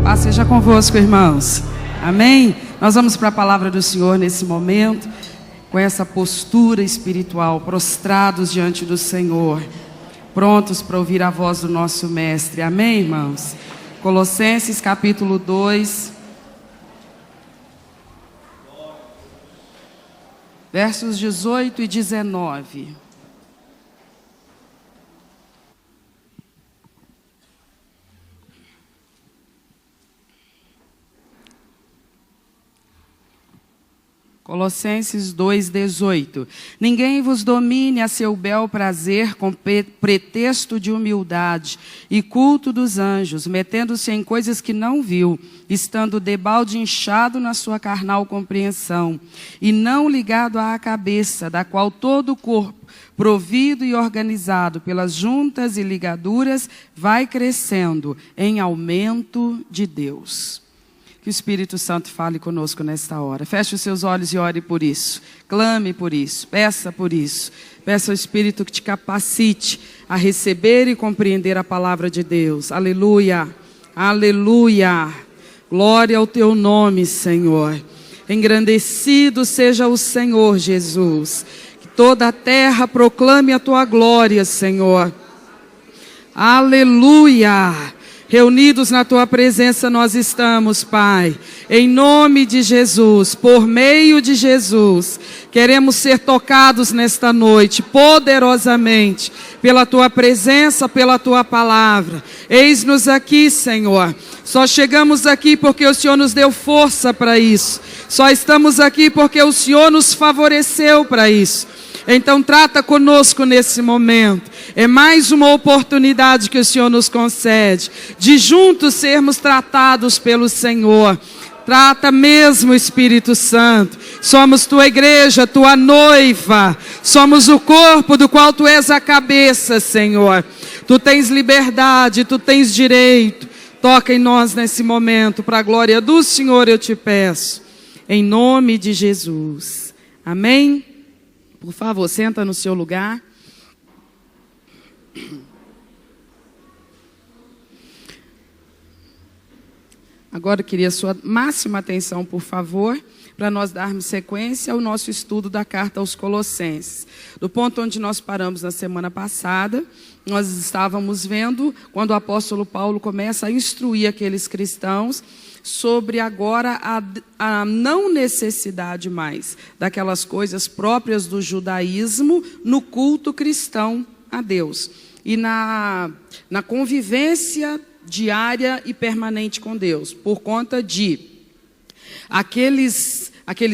Paz seja convosco, irmãos. Amém? Nós vamos para a palavra do Senhor nesse momento, com essa postura espiritual, prostrados diante do Senhor, prontos para ouvir a voz do nosso Mestre. Amém, irmãos? Colossenses capítulo 2, versos 18 e 19. Colossenses 2,18. Ninguém vos domine a seu bel prazer com pretexto de humildade e culto dos anjos, metendo-se em coisas que não viu, estando debalde inchado na sua carnal compreensão, e não ligado à cabeça, da qual todo o corpo, provido e organizado pelas juntas e ligaduras, vai crescendo em aumento de Deus. Que o Espírito Santo fale conosco nesta hora. Feche os seus olhos e ore por isso. Clame por isso. Peça por isso. Peça ao Espírito que te capacite a receber e compreender a palavra de Deus. Aleluia. Aleluia. Glória ao teu nome, Senhor. Engrandecido seja o Senhor Jesus. Que toda a terra proclame a tua glória, Senhor. Aleluia. Reunidos na tua presença nós estamos, Pai, em nome de Jesus, por meio de Jesus, queremos ser tocados nesta noite, poderosamente, pela tua presença, pela tua palavra. Eis-nos aqui, Senhor, só chegamos aqui porque o Senhor nos deu força para isso, só estamos aqui porque o Senhor nos favoreceu para isso. Então trata conosco nesse momento. É mais uma oportunidade que o Senhor nos concede, de juntos sermos tratados pelo Senhor. Trata mesmo, Espírito Santo. Somos tua igreja, tua noiva. Somos o corpo do qual tu és a cabeça, Senhor. Tu tens liberdade, tu tens direito. Toca em nós nesse momento, para a glória do Senhor eu te peço. Em nome de Jesus. Amém? Por favor, senta no seu lugar. Agora eu queria a sua máxima atenção, por favor, para nós darmos sequência ao nosso estudo da carta aos Colossenses. Do ponto onde nós paramos na semana passada, nós estávamos vendo quando o apóstolo Paulo começa a instruir aqueles cristãos sobre agora a não necessidade mais daquelas coisas próprias do judaísmo no culto cristão a Deus e na convivência diária e permanente com Deus, por conta de aqueles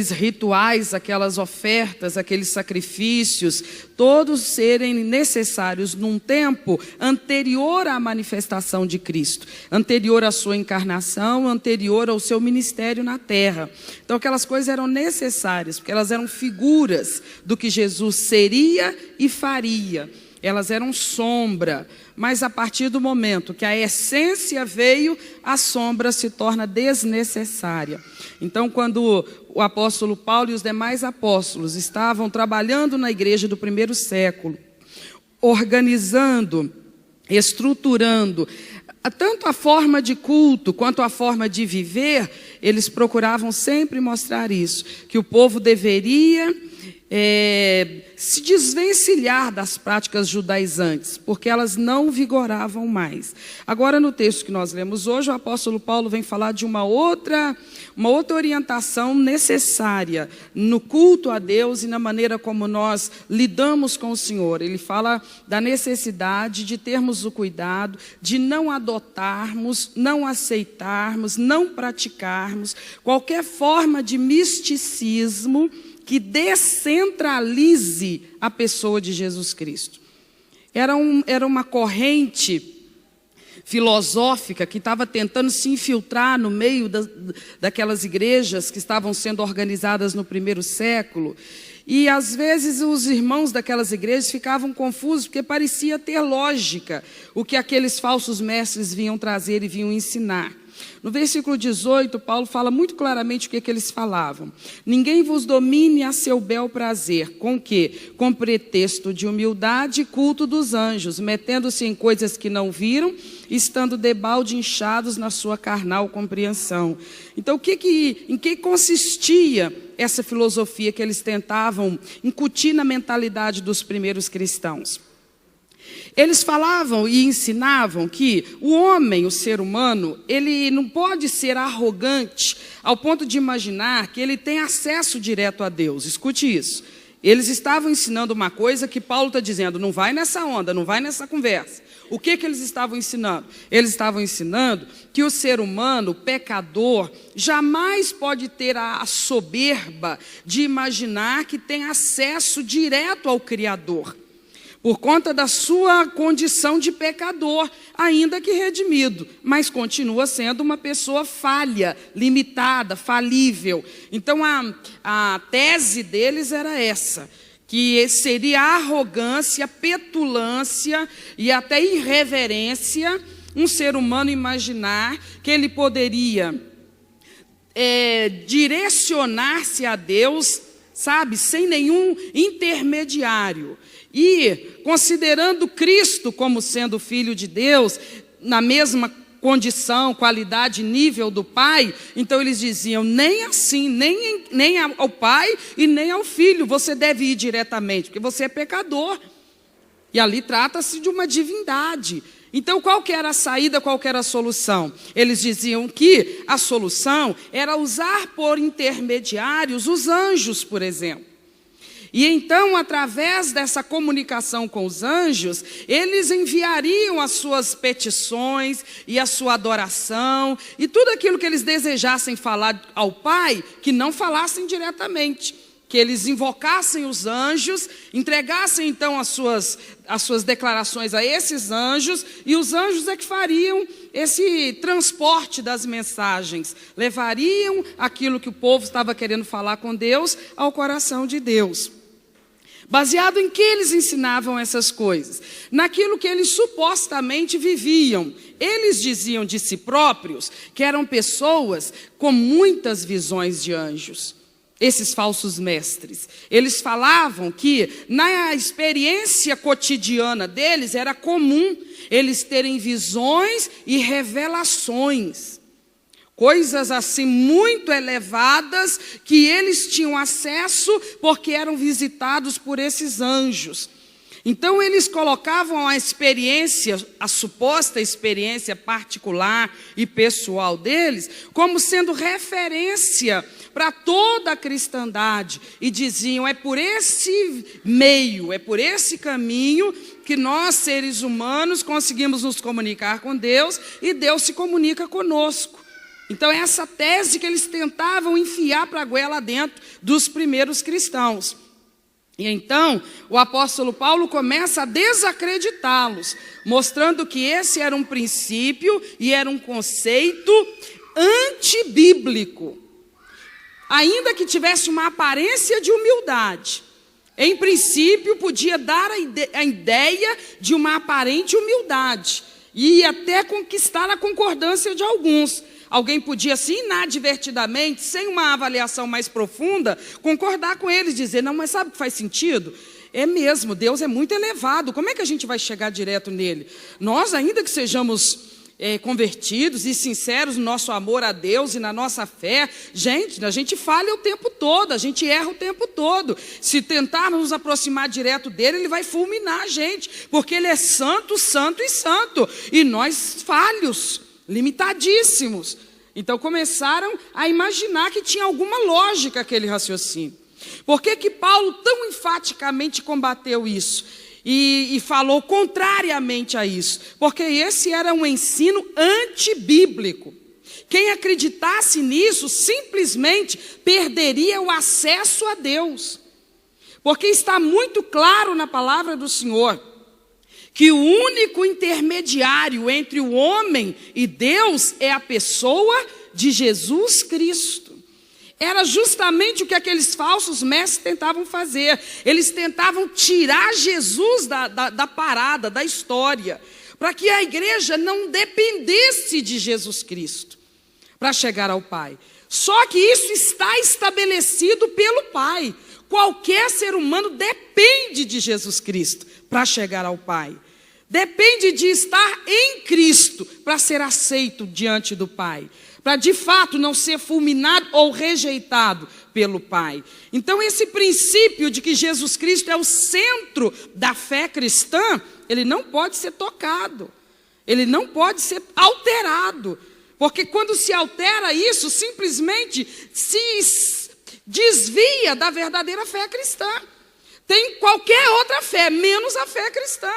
rituais, aquelas ofertas, aqueles sacrifícios, todos serem necessários num tempo anterior à manifestação de Cristo, anterior à sua encarnação, anterior ao seu ministério na terra. Então aquelas coisas eram necessárias, porque elas eram figuras do que Jesus seria e faria. Elas eram sombra, mas a partir do momento que a essência veio, a sombra se torna desnecessária. Então, quando o apóstolo Paulo e os demais apóstolos estavam trabalhando na igreja do primeiro século, organizando, estruturando, tanto a forma de culto quanto a forma de viver, eles procuravam sempre mostrar isso, que o povo deveria se desvencilhar das práticas judaizantes, porque elas não vigoravam mais. Agora, no texto que nós lemos hoje, o apóstolo Paulo vem falar de uma outra orientação necessária no culto a Deus e na maneira como nós lidamos com o Senhor. Ele fala da necessidade de termos o cuidado de não adotarmos, não aceitarmos, não praticarmos qualquer forma de misticismo que descentralize a pessoa de Jesus Cristo. Era uma corrente filosófica que estava tentando se infiltrar no meio daquelas igrejas que estavam sendo organizadas no primeiro século. E às vezes os irmãos daquelas igrejas ficavam confusos, porque parecia ter lógica o que aqueles falsos mestres vinham trazer e vinham ensinar. No versículo 18, Paulo fala muito claramente o que eles falavam. Ninguém vos domine a seu bel prazer. Com o quê? Com pretexto de humildade e culto dos anjos, metendo-se em coisas que não viram, estando debalde inchados na sua carnal compreensão. Então, em que consistia essa filosofia que eles tentavam incutir na mentalidade dos primeiros cristãos? Eles falavam e ensinavam que o homem, o ser humano, ele não pode ser arrogante ao ponto de imaginar que ele tem acesso direto a Deus. Escute isso. Eles estavam ensinando uma coisa que Paulo está dizendo, não vai nessa onda, não vai nessa conversa. O que eles estavam ensinando? Eles estavam ensinando que o ser humano, o pecador, jamais pode ter a soberba de imaginar que tem acesso direto ao Criador, por conta da sua condição de pecador, ainda que redimido, mas continua sendo uma pessoa falha, limitada, falível. Então a tese deles era essa, que seria arrogância, petulância e até irreverência um ser humano imaginar que ele poderia direcionar-se a Deus, sabe, sem nenhum intermediário. E considerando Cristo como sendo Filho de Deus, na mesma condição, qualidade, nível do Pai, então eles diziam, nem assim, nem ao Pai e nem ao Filho, você deve ir diretamente, porque você é pecador. E ali trata-se de uma divindade. Então qual que era a saída, qual que era a solução? Eles diziam que a solução era usar por intermediários os anjos, por exemplo. E então, através dessa comunicação com os anjos, eles enviariam as suas petições e a sua adoração, e tudo aquilo que eles desejassem falar ao Pai, que não falassem diretamente, que eles invocassem os anjos, entregassem então as suas declarações a esses anjos, e os anjos é que fariam esse transporte das mensagens, levariam aquilo que o povo estava querendo falar com Deus ao coração de Deus. Baseado em que eles ensinavam essas coisas? Naquilo que eles supostamente viviam. Eles diziam de si próprios que eram pessoas com muitas visões de anjos. Esses falsos mestres. Eles falavam que na experiência cotidiana deles era comum eles terem visões e revelações. Coisas assim muito elevadas que eles tinham acesso porque eram visitados por esses anjos. Então eles colocavam a experiência, a suposta experiência particular e pessoal deles, como sendo referência para toda a cristandade. E diziam, é por esse meio, é por esse caminho que nós, seres humanos, conseguimos nos comunicar com Deus e Deus se comunica conosco. Então, é essa tese que eles tentavam enfiar para a goela dentro dos primeiros cristãos. E então, o apóstolo Paulo começa a desacreditá-los, mostrando que esse era um princípio e era um conceito antibíblico. Ainda que tivesse uma aparência de humildade, em princípio, podia dar a ideia de uma aparente humildade e até conquistar a concordância de alguns. Alguém podia, assim, inadvertidamente, sem uma avaliação mais profunda, concordar com eles, dizer, não, mas sabe o que faz sentido? É mesmo, Deus é muito elevado, como é que a gente vai chegar direto nele? Nós, ainda que sejamos convertidos e sinceros no nosso amor a Deus e na nossa fé, a gente falha o tempo todo, a gente erra o tempo todo. Se tentarmos nos aproximar direto dele, ele vai fulminar a gente, porque ele é santo, santo e santo, e nós falhos, limitadíssimos. Então começaram a imaginar que tinha alguma lógica aquele raciocínio. Por que Paulo tão enfaticamente combateu isso? E falou contrariamente a isso? Porque esse era um ensino antibíblico. Quem acreditasse nisso simplesmente perderia o acesso a Deus. Porque está muito claro na palavra do Senhor que o único intermediário entre o homem e Deus é a pessoa de Jesus Cristo. Era justamente o que aqueles falsos mestres tentavam fazer. Eles tentavam tirar Jesus da parada, da história, para que a igreja não dependesse de Jesus Cristo. para chegar ao Pai. Só que isso está estabelecido pelo Pai. Qualquer ser humano depende de Jesus Cristo para chegar ao Pai. Depende de estar em Cristo para ser aceito diante do Pai. Para de fato não ser fulminado ou rejeitado pelo Pai. Então esse princípio de que Jesus Cristo é o centro da fé cristã, ele não pode ser tocado. Ele não pode ser alterado. Porque quando se altera isso, simplesmente se desvia da verdadeira fé cristã. Tem qualquer outra fé, menos a fé cristã.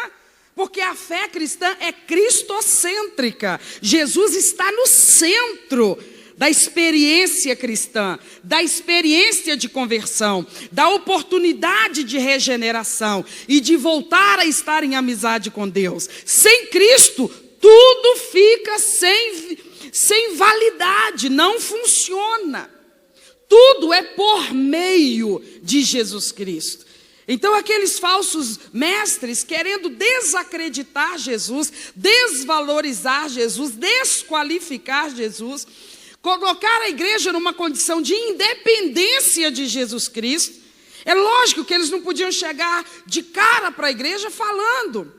Porque a fé cristã é cristocêntrica. Jesus está no centro da experiência cristã, da experiência de conversão, da oportunidade de regeneração e de voltar a estar em amizade com Deus. Sem Cristo, tudo fica sem validade, não funciona. Tudo é por meio de Jesus Cristo. Então aqueles falsos mestres, querendo desacreditar Jesus, desvalorizar Jesus, desqualificar Jesus, colocar a igreja numa condição de independência de Jesus Cristo. É lógico que eles não podiam chegar de cara para a igreja falando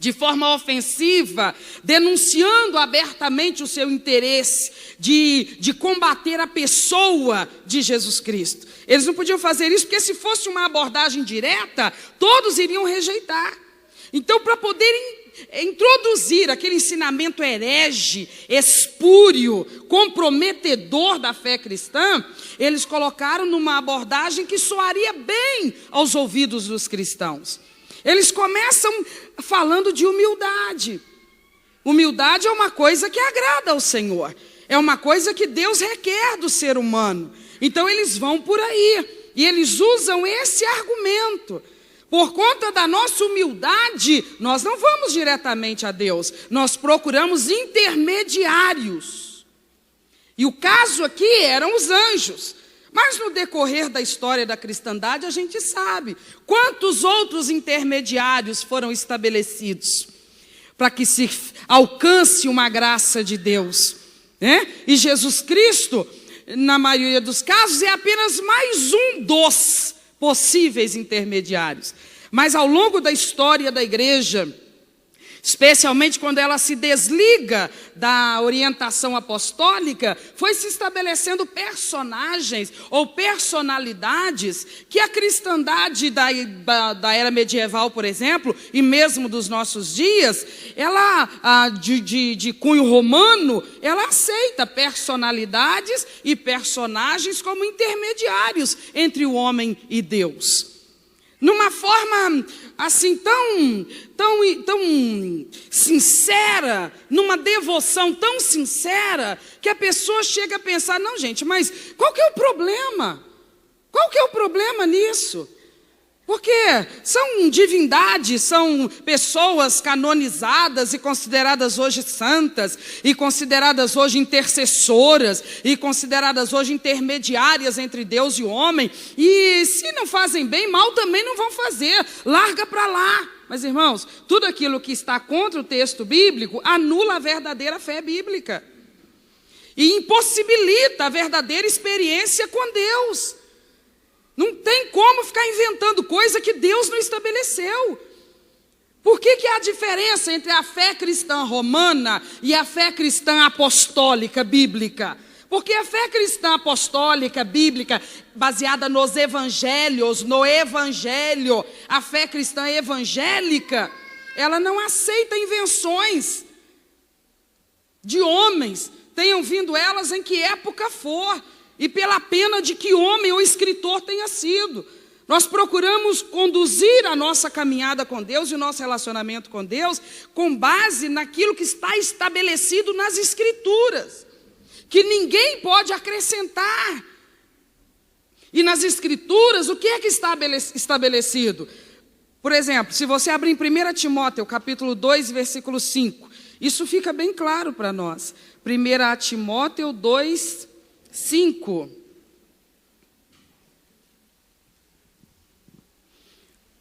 de forma ofensiva, denunciando abertamente o seu interesse de combater a pessoa de Jesus Cristo. Eles não podiam fazer isso porque se fosse uma abordagem direta, todos iriam rejeitar. Então, para poderem introduzir aquele ensinamento herege, espúrio, comprometedor da fé cristã, eles colocaram numa abordagem que soaria bem aos ouvidos dos cristãos. Eles começam falando de humildade. Humildade é uma coisa que agrada ao Senhor. É uma coisa que Deus requer do ser humano. Então eles vão por aí. E eles usam esse argumento. Por conta da nossa humildade, nós não vamos diretamente a Deus. Nós procuramos intermediários. E o caso aqui eram os anjos. Mas no decorrer da história da cristandade, a gente sabe quantos outros intermediários foram estabelecidos para que se alcance uma graça de Deus, né? E Jesus Cristo, na maioria dos casos, é apenas mais um dos possíveis intermediários. Mas ao longo da história da igreja, especialmente quando ela se desliga da orientação apostólica, foi se estabelecendo personagens ou personalidades que a cristandade da era medieval, por exemplo, e mesmo dos nossos dias, ela de cunho romano, ela aceita personalidades e personagens como intermediários entre o homem e Deus. Numa forma assim tão sincera, numa devoção tão sincera, que a pessoa chega a pensar, não gente, mas qual que é o problema? Qual que é o problema nisso? Porque são divindades, são pessoas canonizadas e consideradas hoje santas, e consideradas hoje intercessoras, e consideradas hoje intermediárias entre Deus e o homem, e se não fazem bem, mal também não vão fazer, larga para lá. Mas irmãos, tudo aquilo que está contra o texto bíblico anula a verdadeira fé bíblica, e impossibilita a verdadeira experiência com Deus. Não tem como ficar inventando coisa que Deus não estabeleceu. Por que há diferença entre a fé cristã romana e a fé cristã apostólica bíblica? Porque a fé cristã apostólica bíblica, baseada nos evangelhos, no evangelho, a fé cristã evangélica, ela não aceita invenções de homens, tenham vindo elas em que época for, e pela pena de que homem ou escritor tenha sido. Nós procuramos conduzir a nossa caminhada com Deus e o nosso relacionamento com Deus com base naquilo que está estabelecido nas Escrituras, que ninguém pode acrescentar. E nas Escrituras, o que é que está estabelecido? Por exemplo, se você abrir em 1 Timóteo, capítulo 2, versículo 5, isso fica bem claro para nós. 1 Timóteo 2, 5.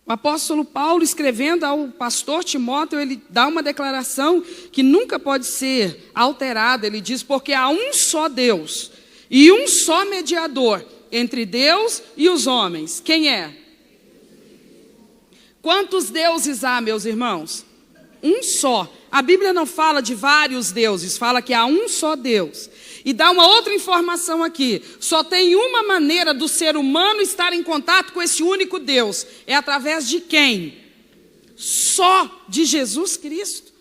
O apóstolo Paulo, escrevendo ao pastor Timóteo, ele dá uma declaração que nunca pode ser alterada. Ele diz, porque há um só Deus e um só mediador entre Deus e os homens. Quem é? Quantos deuses há, meus irmãos? Um só. A Bíblia não fala de vários deuses, fala que há um só Deus. E dá uma outra informação aqui. Só tem uma maneira do ser humano estar em contato com esse único Deus. É através de quem? Só de Jesus Cristo.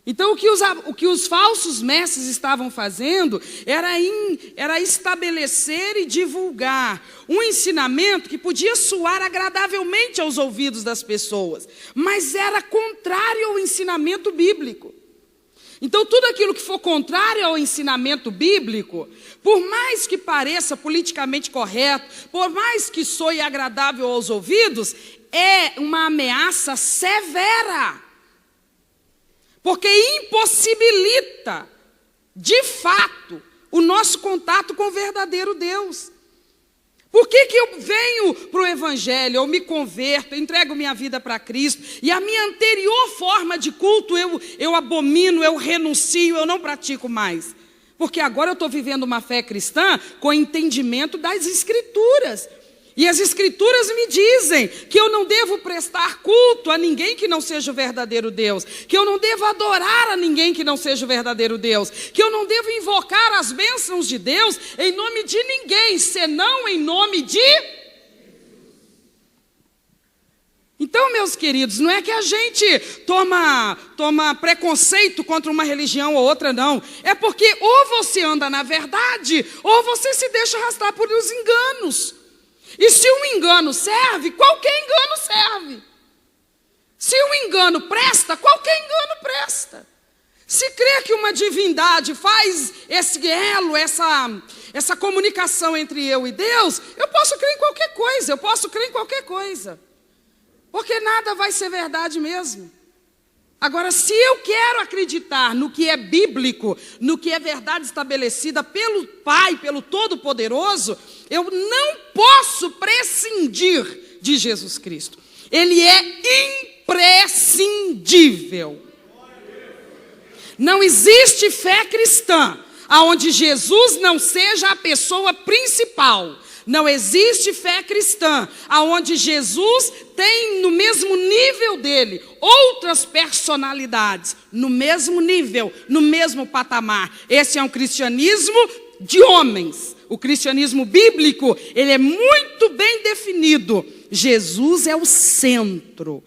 Então o que os falsos mestres estavam fazendo era estabelecer e divulgar um ensinamento que podia soar agradavelmente aos ouvidos das pessoas, mas era contrário ao ensinamento bíblico. Então tudo aquilo que for contrário ao ensinamento bíblico, por mais que pareça politicamente correto, por mais que soe agradável aos ouvidos, é uma ameaça severa. Porque impossibilita, de fato, o nosso contato com o verdadeiro Deus. Por que eu venho para o Evangelho, eu me converto, eu entrego minha vida para Cristo, e a minha anterior forma de culto eu abomino, eu renuncio, eu não pratico mais? Porque agora eu estou vivendo uma fé cristã com entendimento das Escrituras. E as Escrituras me dizem que eu não devo prestar culto a ninguém que não seja o verdadeiro Deus, que eu não devo adorar a ninguém que não seja o verdadeiro Deus, que eu não devo invocar as bênçãos de Deus em nome de ninguém, senão em nome de... Então, meus queridos, não é que a gente toma preconceito contra uma religião ou outra, não. É porque ou você anda na verdade, ou você se deixa arrastar por os enganos. E se um engano serve, qualquer engano serve. Se um engano presta, qualquer engano presta. Se crê que uma divindade faz esse elo, essa comunicação entre eu e Deus, eu posso crer em qualquer coisa, porque nada vai ser verdade mesmo. Agora, se eu quero acreditar no que é bíblico, no que é verdade estabelecida pelo Pai, pelo Todo-Poderoso, eu não posso prescindir de Jesus Cristo. Ele é imprescindível. Não existe fé cristã onde Jesus não seja a pessoa principal. Não existe fé cristã onde Jesus tem no mesmo nível dele outras personalidades, no mesmo nível, no mesmo patamar. Esse é um cristianismo de homens. O cristianismo bíblico, ele é muito bem definido. Jesus é o centro,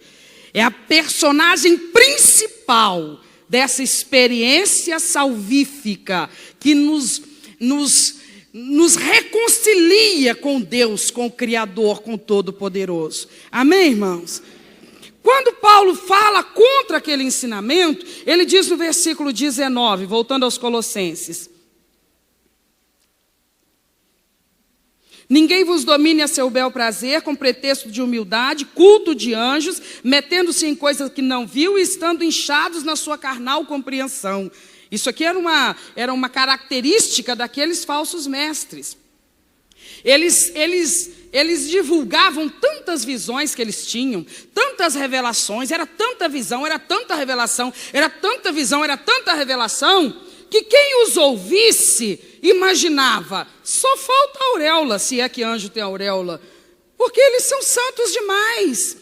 é a personagem principal dessa experiência salvífica que nos reconcilia com Deus, com o Criador, com o Todo-Poderoso. Amém, irmãos? Quando Paulo fala contra aquele ensinamento, ele diz no versículo 19, voltando aos Colossenses: ninguém vos domine a seu bel prazer, com pretexto de humildade, culto de anjos, metendo-se em coisas que não viu e estando inchados na sua carnal compreensão. Isso aqui era uma característica daqueles falsos mestres. Eles divulgavam tantas visões que eles tinham, tantas revelações, era tanta visão, era tanta revelação, era tanta visão, era tanta revelação, que quem os ouvisse imaginava, só falta a auréola, se é que anjo tem auréola, porque eles são santos demais.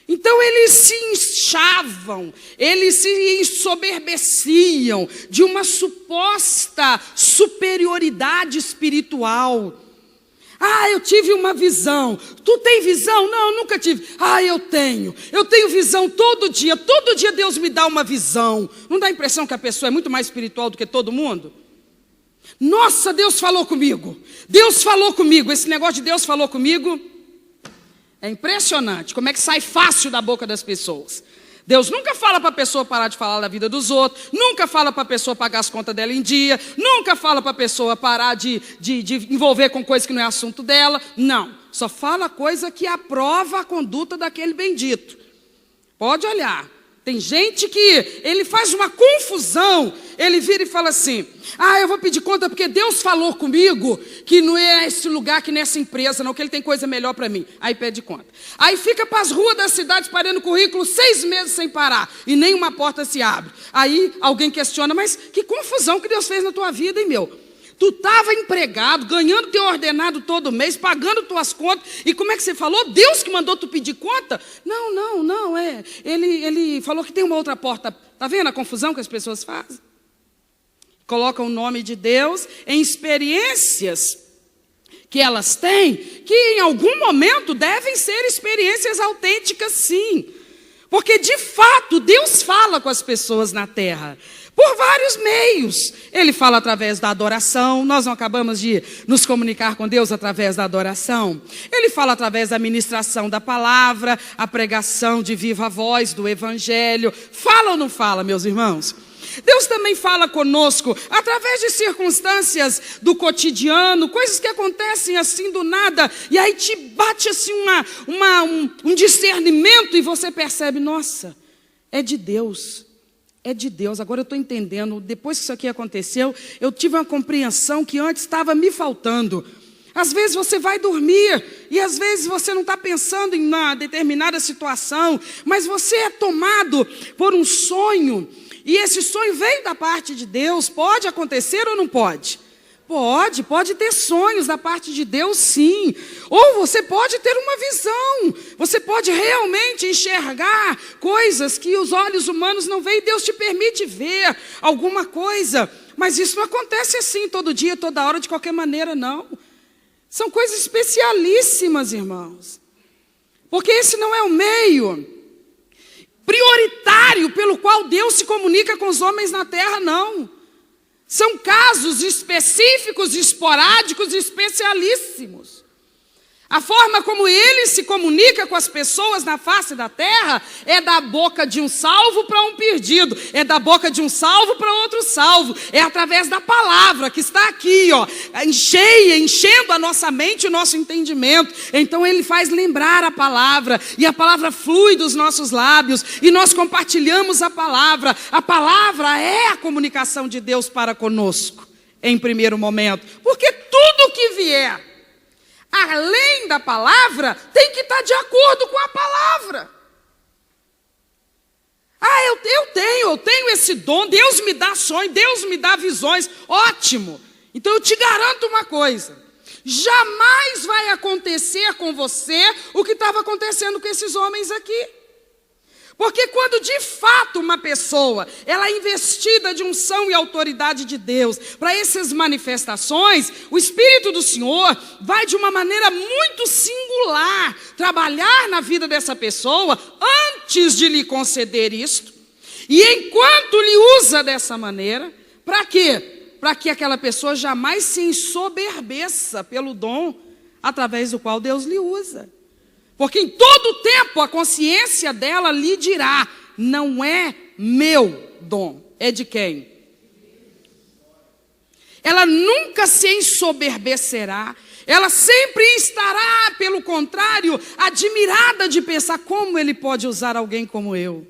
Então eles se inchavam, eles se ensoberbeciam de uma suposta superioridade espiritual. Ah, eu tive uma visão. Tu tem visão? Não, eu nunca tive. Ah, eu tenho visão todo dia Deus me dá uma visão. Não dá a impressão que a pessoa é muito mais espiritual do que todo mundo? Nossa, Deus falou comigo, esse negócio de Deus falou comigo, é impressionante como é que sai fácil da boca das pessoas. Deus nunca fala para a pessoa parar de falar da vida dos outros, nunca fala para a pessoa pagar as contas dela em dia, nunca fala para a pessoa parar de envolver com coisa que não é assunto dela. Não, só fala coisa que aprova a conduta daquele bendito. Pode olhar, Tem gente que ele faz uma confusão, ele vira e fala assim, eu vou pedir conta porque Deus falou comigo que não é esse lugar, que nessa empresa não, que ele tem coisa melhor para mim. Aí pede conta. Aí fica para as ruas da cidade parando currículo 6 meses sem parar e nenhuma porta se abre. Aí alguém questiona, mas que confusão que Deus fez na tua vida, hein, meu? Tu estava empregado, ganhando teu ordenado todo mês, pagando tuas contas. E como é que você falou? Deus que mandou tu pedir conta? Não, Ele falou que tem uma outra porta. Está vendo a confusão que as pessoas fazem? Colocam o nome de Deus em experiências que elas têm, que em algum momento devem ser experiências autênticas, sim. Porque, de fato, Deus fala com as pessoas na terra. Por vários meios. Ele fala através da adoração. Nós não acabamos de nos comunicar com Deus através da adoração. Ele fala através da ministração da palavra, a pregação de viva voz do evangelho. Fala ou não fala, meus irmãos? Deus também fala conosco através de circunstâncias do cotidiano, coisas que acontecem assim do nada, e aí te bate assim um discernimento e você percebe, nossa, é de Deus. É de Deus. Agora eu estou entendendo, depois que isso aqui aconteceu, eu tive uma compreensão que antes estava me faltando. Às vezes você vai dormir, e às vezes você não está pensando em uma determinada situação, mas você é tomado por um sonho, e esse sonho veio da parte de Deus. Pode acontecer ou não pode? Pode ter sonhos da parte de Deus, sim. Ou você pode ter uma visão. Você pode realmente enxergar coisas que os olhos humanos não veem. Deus te permite ver alguma coisa. Mas isso não acontece assim todo dia, toda hora, de qualquer maneira, não. São coisas especialíssimas, irmãos. Porque esse não é o meio prioritário pelo qual Deus se comunica com os homens na terra, não. São casos específicos, esporádicos e especialíssimos. A forma como ele se comunica com as pessoas na face da terra é da boca de um salvo para um perdido, é da boca de um salvo para outro salvo, é através da palavra que está aqui, enchendo a nossa mente e o nosso entendimento. Então ele faz lembrar a palavra, e a palavra flui dos nossos lábios, e nós compartilhamos a palavra. A palavra é a comunicação de Deus para conosco, em primeiro momento, porque tudo que vier além da palavra, tem que estar de acordo com a palavra. Eu tenho esse dom, Deus me dá sonhos, Deus me dá visões, ótimo. Então eu te garanto uma coisa, jamais vai acontecer com você o que estava acontecendo com esses homens aqui. Porque quando de fato uma pessoa, ela é investida de unção e autoridade de Deus para essas manifestações, o Espírito do Senhor vai de uma maneira muito singular trabalhar na vida dessa pessoa antes de lhe conceder isto. E enquanto lhe usa dessa maneira, para quê? Para que aquela pessoa jamais se ensoberbeça pelo dom através do qual Deus lhe usa. Porque em todo tempo a consciência dela lhe dirá, não é meu dom, é de quem? Ela nunca se ensoberbecerá, ela sempre estará, pelo contrário, admirada de pensar como ele pode usar alguém como eu.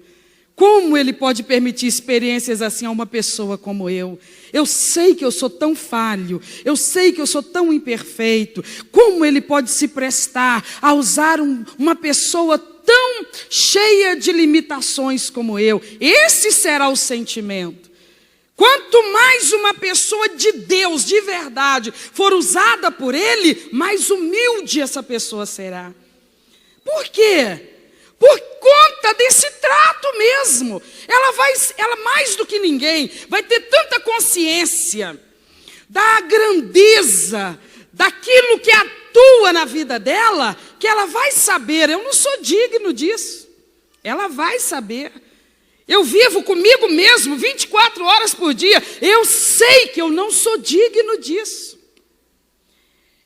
Como ele pode permitir experiências assim a uma pessoa como eu? Eu sei que eu sou tão falho, eu sei que eu sou tão imperfeito. Como ele pode se prestar a usar uma pessoa tão cheia de limitações como eu? Esse será o sentimento. Quanto mais uma pessoa de Deus, de verdade, for usada por ele, mais humilde essa pessoa será. Por quê? Por conta desse trato mesmo. Ela mais do que ninguém, vai ter tanta consciência da grandeza, daquilo que atua na vida dela, que ela vai saber, eu não sou digno disso. Ela vai saber. Eu vivo comigo mesmo 24 horas por dia. Eu sei que eu não sou digno disso.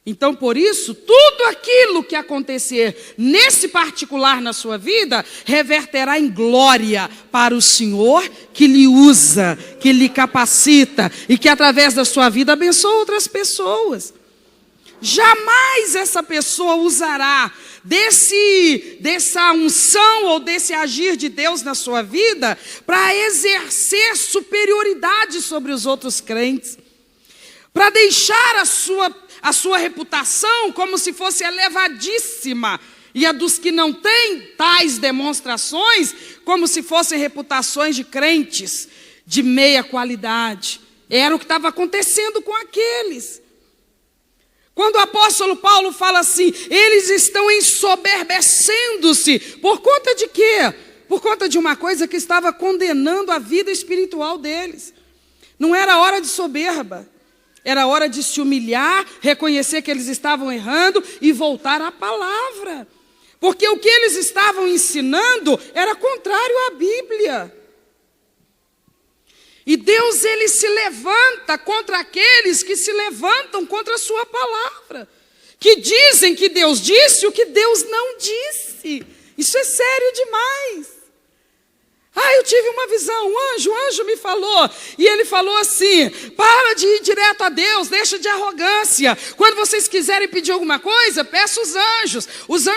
Então, por isso, tudo aquilo que acontecer nesse particular na sua vida, reverterá em glória para o Senhor que lhe usa, que lhe capacita e que através da sua vida abençoa outras pessoas. Jamais essa pessoa usará dessa unção ou desse agir de Deus na sua vida para exercer superioridade sobre os outros crentes, para deixar a sua reputação como se fosse elevadíssima, e a dos que não têm tais demonstrações como se fossem reputações de crentes de meia qualidade. Era o que estava acontecendo com aqueles. Quando o apóstolo Paulo fala assim, eles estão ensoberbecendo-se, por conta de quê? Por conta de uma coisa que estava condenando a vida espiritual deles. Não era hora de soberba, era hora de se humilhar, reconhecer que eles estavam errando e voltar à palavra. Porque o que eles estavam ensinando era contrário à Bíblia. E Deus, ele se levanta contra aqueles que se levantam contra a sua palavra, que dizem que Deus disse o que Deus não disse. Isso é sério demais. Eu tive uma visão, o anjo me falou, e ele falou assim, para de ir direto a Deus, deixa de arrogância. Quando vocês quiserem pedir alguma coisa, peça os anjos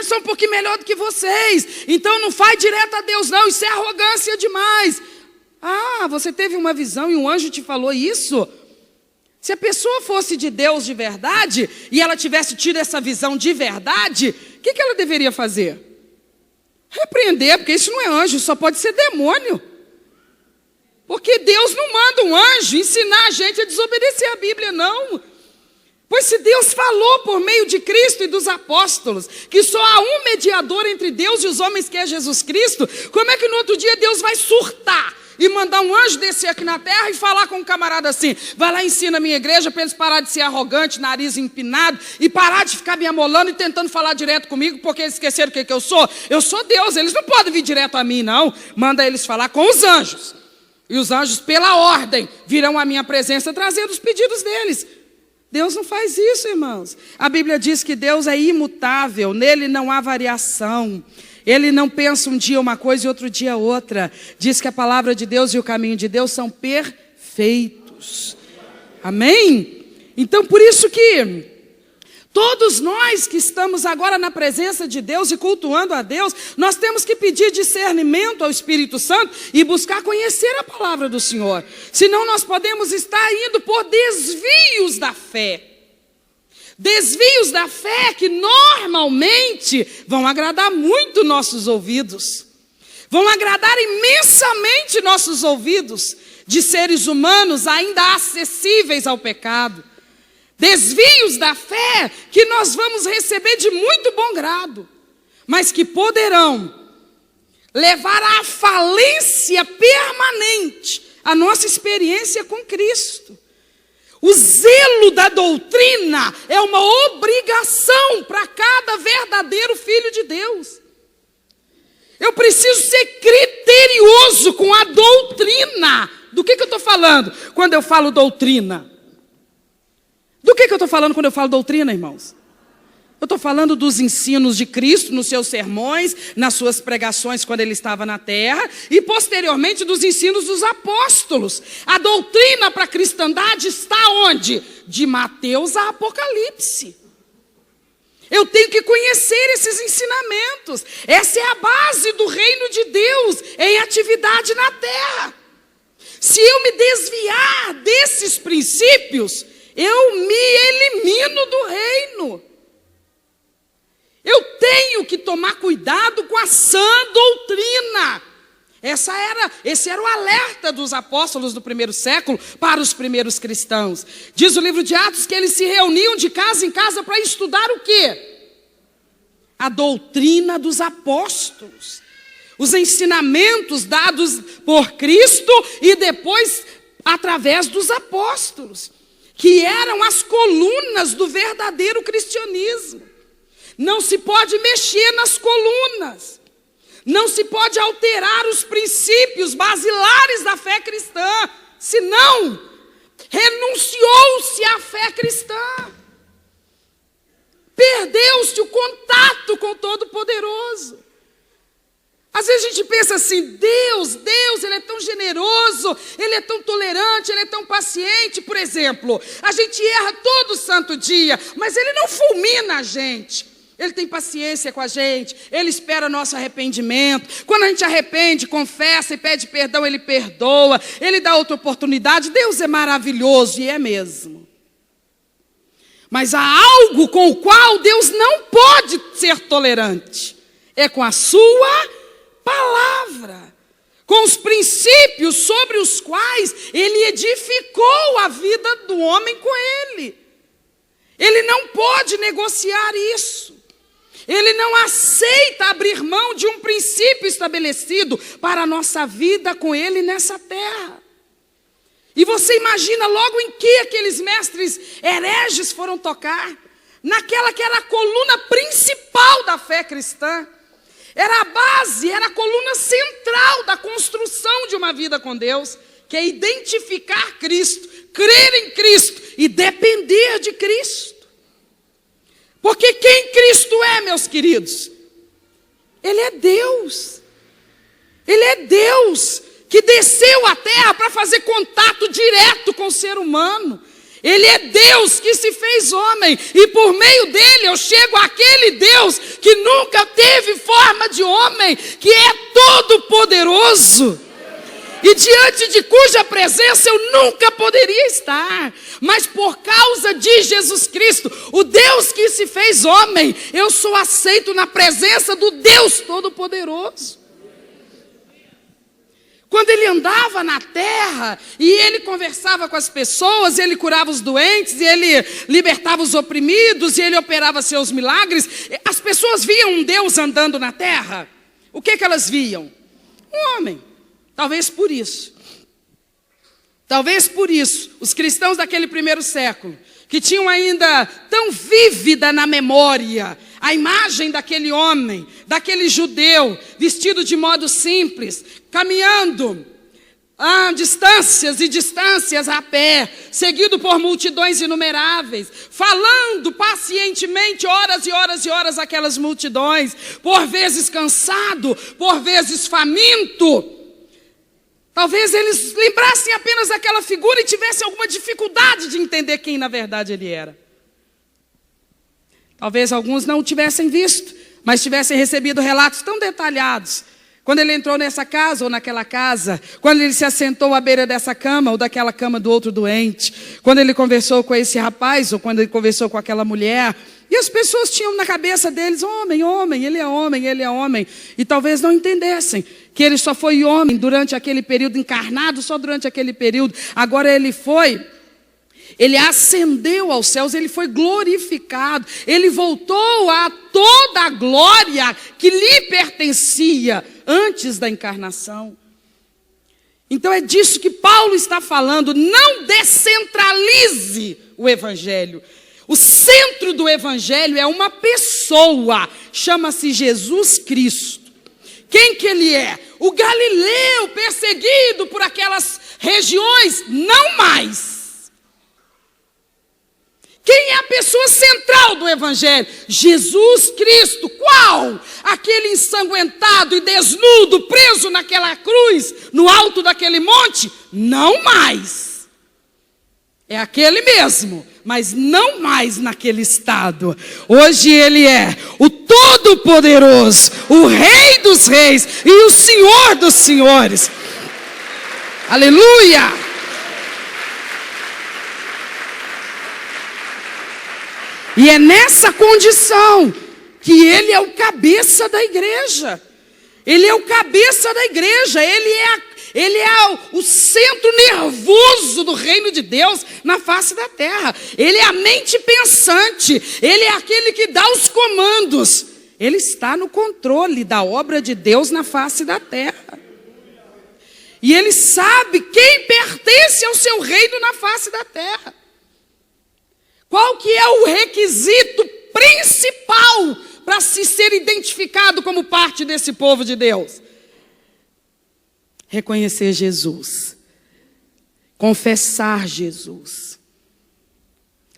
são um pouquinho melhor do que vocês, então não faz direto a Deus não, isso é arrogância demais. Você teve uma visão e um anjo te falou isso? Se a pessoa fosse de Deus de verdade, e ela tivesse tido essa visão de verdade, o que ela deveria fazer? Repreender, porque isso não é anjo, só pode ser demônio. Porque Deus não manda um anjo ensinar a gente a desobedecer a Bíblia, não. Pois se Deus falou por meio de Cristo e dos apóstolos, que só há um mediador entre Deus e os homens, que é Jesus Cristo, como é que no outro dia Deus vai surtar e mandar um anjo descer aqui na terra e falar com um camarada assim, vai lá e ensina a minha igreja para eles parar de ser arrogante, nariz empinado, e parar de ficar me amolando e tentando falar direto comigo, porque eles esqueceram o que eu sou? Eu sou Deus, eles não podem vir direto a mim, não. Manda eles falar com os anjos. E os anjos, pela ordem, virão à minha presença trazendo os pedidos deles. Deus não faz isso, irmãos. A Bíblia diz que Deus é imutável, nele não há variação. Ele não pensa um dia uma coisa e outro dia outra. Diz que a palavra de Deus e o caminho de Deus são perfeitos. Amém? Então, por isso que todos nós que estamos agora na presença de Deus e cultuando a Deus, nós temos que pedir discernimento ao Espírito Santo e buscar conhecer a palavra do Senhor. Senão nós podemos estar indo por desvios da fé. Desvios da fé que normalmente vão agradar muito nossos ouvidos. Vão agradar imensamente nossos ouvidos de seres humanos ainda acessíveis ao pecado. Desvios da fé que nós vamos receber de muito bom grado, mas que poderão levar à falência permanente a nossa experiência com Cristo. O zelo da doutrina é uma obrigação para cada verdadeiro filho de Deus. Eu preciso ser criterioso com a doutrina. Do que eu estou falando quando eu falo doutrina? Do que eu estou falando quando eu falo doutrina, irmãos? Eu estou falando dos ensinos de Cristo nos seus sermões, nas suas pregações quando ele estava na terra, e posteriormente dos ensinos dos apóstolos. A doutrina para a cristandade está onde? De Mateus a Apocalipse. Eu tenho que conhecer esses ensinamentos. Essa é a base do reino de Deus em atividade na terra. Se eu me desviar desses princípios, eu me elimino do reino. Eu tenho que tomar cuidado com a sã doutrina. Esse era o alerta dos apóstolos do primeiro século para os primeiros cristãos. Diz o livro de Atos que eles se reuniam de casa em casa para estudar o quê? A doutrina dos apóstolos. Os ensinamentos dados por Cristo e depois através dos apóstolos, que eram as colunas do verdadeiro cristianismo. Não se pode mexer nas colunas. Não se pode alterar os princípios basilares da fé cristã. Senão, renunciou-se à fé cristã. Perdeu-se o contato com o Todo-Poderoso. Às vezes a gente pensa assim, Deus, Ele é tão generoso, Ele é tão tolerante, Ele é tão paciente. Por exemplo, a gente erra todo santo dia, mas Ele não fulmina a gente. Ele tem paciência com a gente, Ele espera nosso arrependimento. Quando a gente arrepende, confessa e pede perdão, Ele perdoa, Ele dá outra oportunidade. Deus é maravilhoso, e é mesmo. Mas há algo com o qual Deus não pode ser tolerante. É com a sua palavra, com os princípios sobre os quais Ele edificou a vida do homem com Ele. Ele não pode negociar isso. Ele não aceita abrir mão de um princípio estabelecido para a nossa vida com Ele nessa terra. E você imagina logo em que aqueles mestres hereges foram tocar? Naquela que era a coluna principal da fé cristã. Era a base, era a coluna central da construção de uma vida com Deus, que é identificar Cristo, crer em Cristo e depender de Cristo. Porque quem Cristo é, meus queridos? Ele é Deus. Ele é Deus que desceu à terra para fazer contato direto com o ser humano. Ele é Deus que se fez homem, e por meio dele eu chego àquele Deus que nunca teve forma de homem, que é todo poderoso, e diante de cuja presença eu nunca poderia estar, mas por causa de Jesus Cristo, o Deus que se fez homem, eu sou aceito na presença do Deus Todo-Poderoso. Quando ele andava na terra e ele conversava com as pessoas, ele curava os doentes, e ele libertava os oprimidos, e ele operava seus milagres, as pessoas viam um Deus andando na terra. O que elas viam? Um homem. Talvez por isso, os cristãos daquele primeiro século, que tinham ainda tão vívida na memória a imagem daquele homem, daquele judeu, vestido de modo simples, caminhando a distâncias e distâncias a pé, seguido por multidões inumeráveis, falando pacientemente horas e horas e horas aquelas multidões, por vezes cansado, por vezes faminto. Talvez eles lembrassem apenas daquela figura e tivessem alguma dificuldade de entender quem na verdade ele era. Talvez alguns não o tivessem visto, mas tivessem recebido relatos tão detalhados. Quando ele entrou nessa casa ou naquela casa, quando ele se assentou à beira dessa cama ou daquela cama do outro doente, quando ele conversou com esse rapaz ou quando ele conversou com aquela mulher, e as pessoas tinham na cabeça deles, homem, homem, ele é homem, ele é homem, e talvez não entendessem que ele só foi homem durante aquele período, encarnado só durante aquele período. Agora ele ascendeu aos céus, ele foi glorificado, ele voltou a toda a glória que lhe pertencia antes da encarnação. Então é disso que Paulo está falando, não descentralize o evangelho. O centro do evangelho é uma pessoa, chama-se Jesus Cristo. Quem que ele é? O Galileu perseguido por aquelas regiões? Não mais. Quem é a pessoa central do evangelho? Jesus Cristo. Qual? Aquele ensanguentado e desnudo, preso naquela cruz, no alto daquele monte? Não mais. É aquele mesmo, mas não mais naquele estado. Hoje ele é o Todo-Poderoso, o Rei dos Reis e o Senhor dos Senhores. Aleluia! E é nessa condição que ele é o cabeça da igreja. Ele é o cabeça da igreja, ele é o centro nervoso do reino de Deus na face da terra. Ele é a mente pensante, ele é aquele que dá os comandos. Ele está no controle da obra de Deus na face da terra. E ele sabe quem pertence ao seu reino na face da terra. Qual que é o requisito principal para se ser identificado como parte desse povo de Deus? Reconhecer Jesus, confessar Jesus,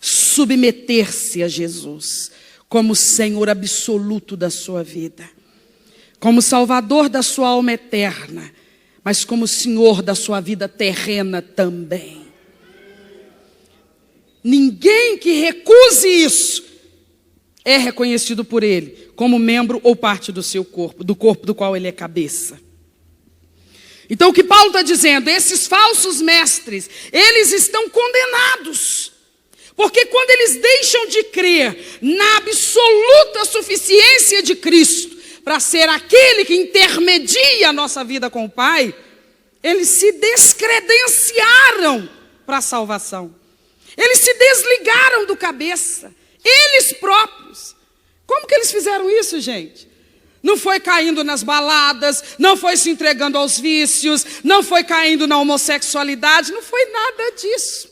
submeter-se a Jesus como Senhor absoluto da sua vida, como Salvador da sua alma eterna, mas como Senhor da sua vida terrena também. Ninguém que recuse isso é reconhecido por Ele como membro ou parte do seu corpo, do corpo do qual Ele é cabeça. Então o que Paulo está dizendo, esses falsos mestres, eles estão condenados. Porque quando eles deixam de crer na absoluta suficiência de Cristo, para ser aquele que intermedia a nossa vida com o Pai, eles se descredenciaram para a salvação. Eles se desligaram do cabeça, eles próprios. Como que eles fizeram isso, gente? Não foi caindo nas baladas, não foi se entregando aos vícios, não foi caindo na homossexualidade, não foi nada disso.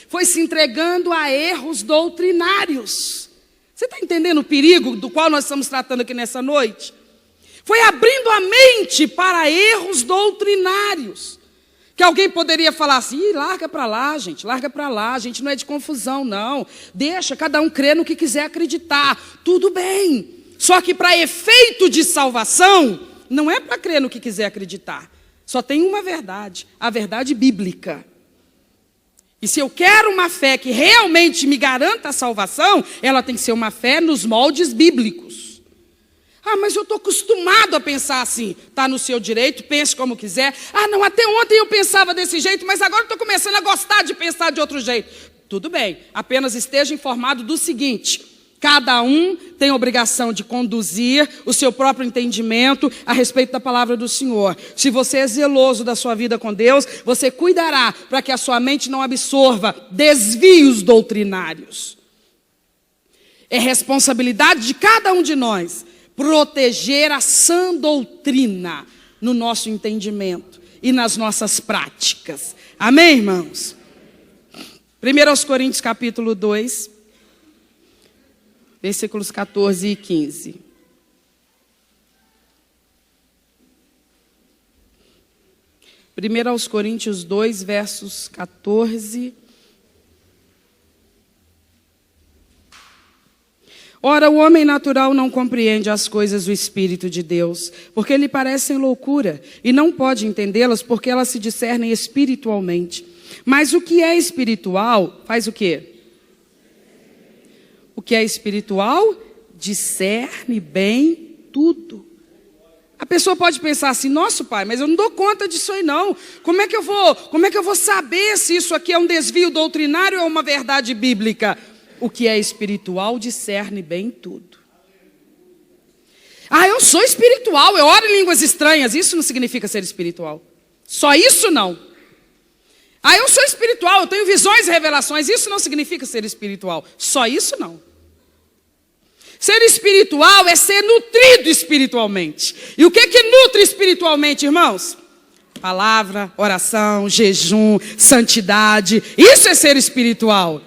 Foi se entregando a erros doutrinários. Você está entendendo o perigo do qual nós estamos tratando aqui nessa noite? Foi abrindo a mente para erros doutrinários. Que alguém poderia falar assim, larga para lá, gente a gente não é de confusão, não. Deixa, cada um crer no que quiser acreditar, tudo bem. Só que para efeito de salvação, não é para crer no que quiser acreditar. Só tem uma verdade, a verdade bíblica. E se eu quero uma fé que realmente me garanta a salvação, ela tem que ser uma fé nos moldes bíblicos. Ah, mas eu estou acostumado a pensar assim. Está no seu direito, pense como quiser. Ah, não, até ontem eu pensava desse jeito, mas agora estou começando a gostar de pensar de outro jeito. Tudo bem, apenas esteja informado do seguinte: cada um tem a obrigação de conduzir o seu próprio entendimento a respeito da palavra do Senhor. Se você é zeloso da sua vida com Deus, você cuidará para que a sua mente não absorva desvios doutrinários. É responsabilidade de cada um de nós proteger a sã doutrina no nosso entendimento e nas nossas práticas. Amém, irmãos? 1 Coríntios capítulo 2, versículos 14 e 15. Primeiro aos Coríntios 2, versos 14. Ora, o homem natural não compreende as coisas do Espírito de Deus, porque lhe parecem loucura, e não pode entendê-las porque elas se discernem espiritualmente. Mas o que é espiritual, faz o quê? O que é espiritual discerne bem tudo. A pessoa pode pensar assim, nossa, pai, mas eu não dou conta disso aí não. Como é que eu vou saber se isso aqui é um desvio doutrinário ou é uma verdade bíblica? O que é espiritual discerne bem tudo. Ah, eu sou espiritual, eu oro em línguas estranhas. Isso não significa ser espiritual. Só isso não. Ah, eu sou espiritual, eu tenho visões e revelações. Isso não significa ser espiritual. Só isso não. Ser espiritual é ser nutrido espiritualmente. E o que nutre espiritualmente, irmãos? Palavra, oração, jejum, santidade. Isso é ser espiritual.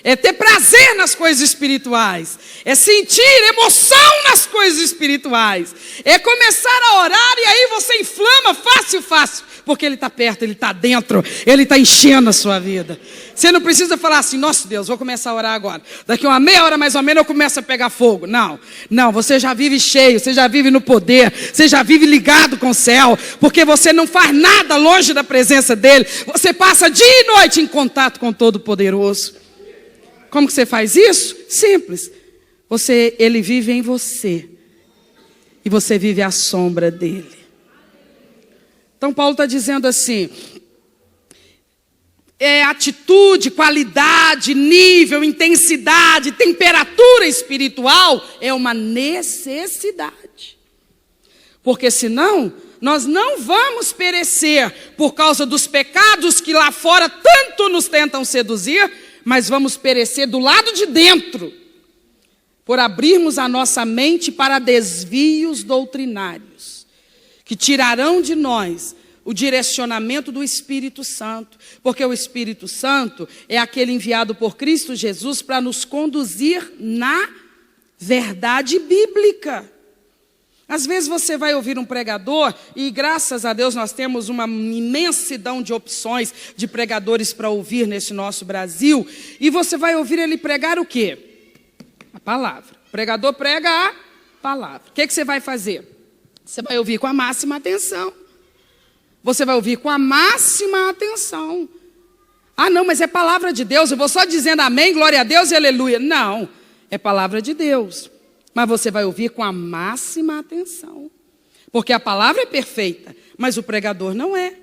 É ter prazer nas coisas espirituais. É sentir emoção nas coisas espirituais. É começar a orar e aí você inflama fácil. Porque Ele está perto, Ele está dentro, Ele está enchendo a sua vida. Você não precisa falar assim, nossa Deus, vou começar a orar agora. Daqui uma meia hora mais ou menos eu começo a pegar fogo. Não, você já vive cheio, você já vive no poder, você já vive ligado com o céu. Porque você não faz nada longe da presença dEle. Você passa dia e noite em contato com o Todo-Poderoso. Como que você faz isso? Simples. Ele vive em você. E você vive à sombra dele. Então Paulo está dizendo assim, atitude, qualidade, nível, intensidade, temperatura espiritual é uma necessidade. Porque senão nós não vamos perecer por causa dos pecados que lá fora tanto nos tentam seduzir, mas vamos perecer do lado de dentro, por abrirmos a nossa mente para desvios doutrinários, que tirarão de nós o direcionamento do Espírito Santo, porque o Espírito Santo é aquele enviado por Cristo Jesus para nos conduzir na verdade bíblica. Às vezes você vai ouvir um pregador, e graças a Deus nós temos uma imensidão de opções de pregadores para ouvir nesse nosso Brasil, e você vai ouvir ele pregar o quê? A palavra. O pregador prega a palavra. O que você vai fazer? Você vai ouvir com a máxima atenção. Você vai ouvir com a máxima atenção. Ah, não, mas é palavra de Deus, eu vou só dizendo amém, glória a Deus e aleluia. Não, é palavra de Deus. Mas você vai ouvir com a máxima atenção. Porque a palavra é perfeita, mas o pregador não é.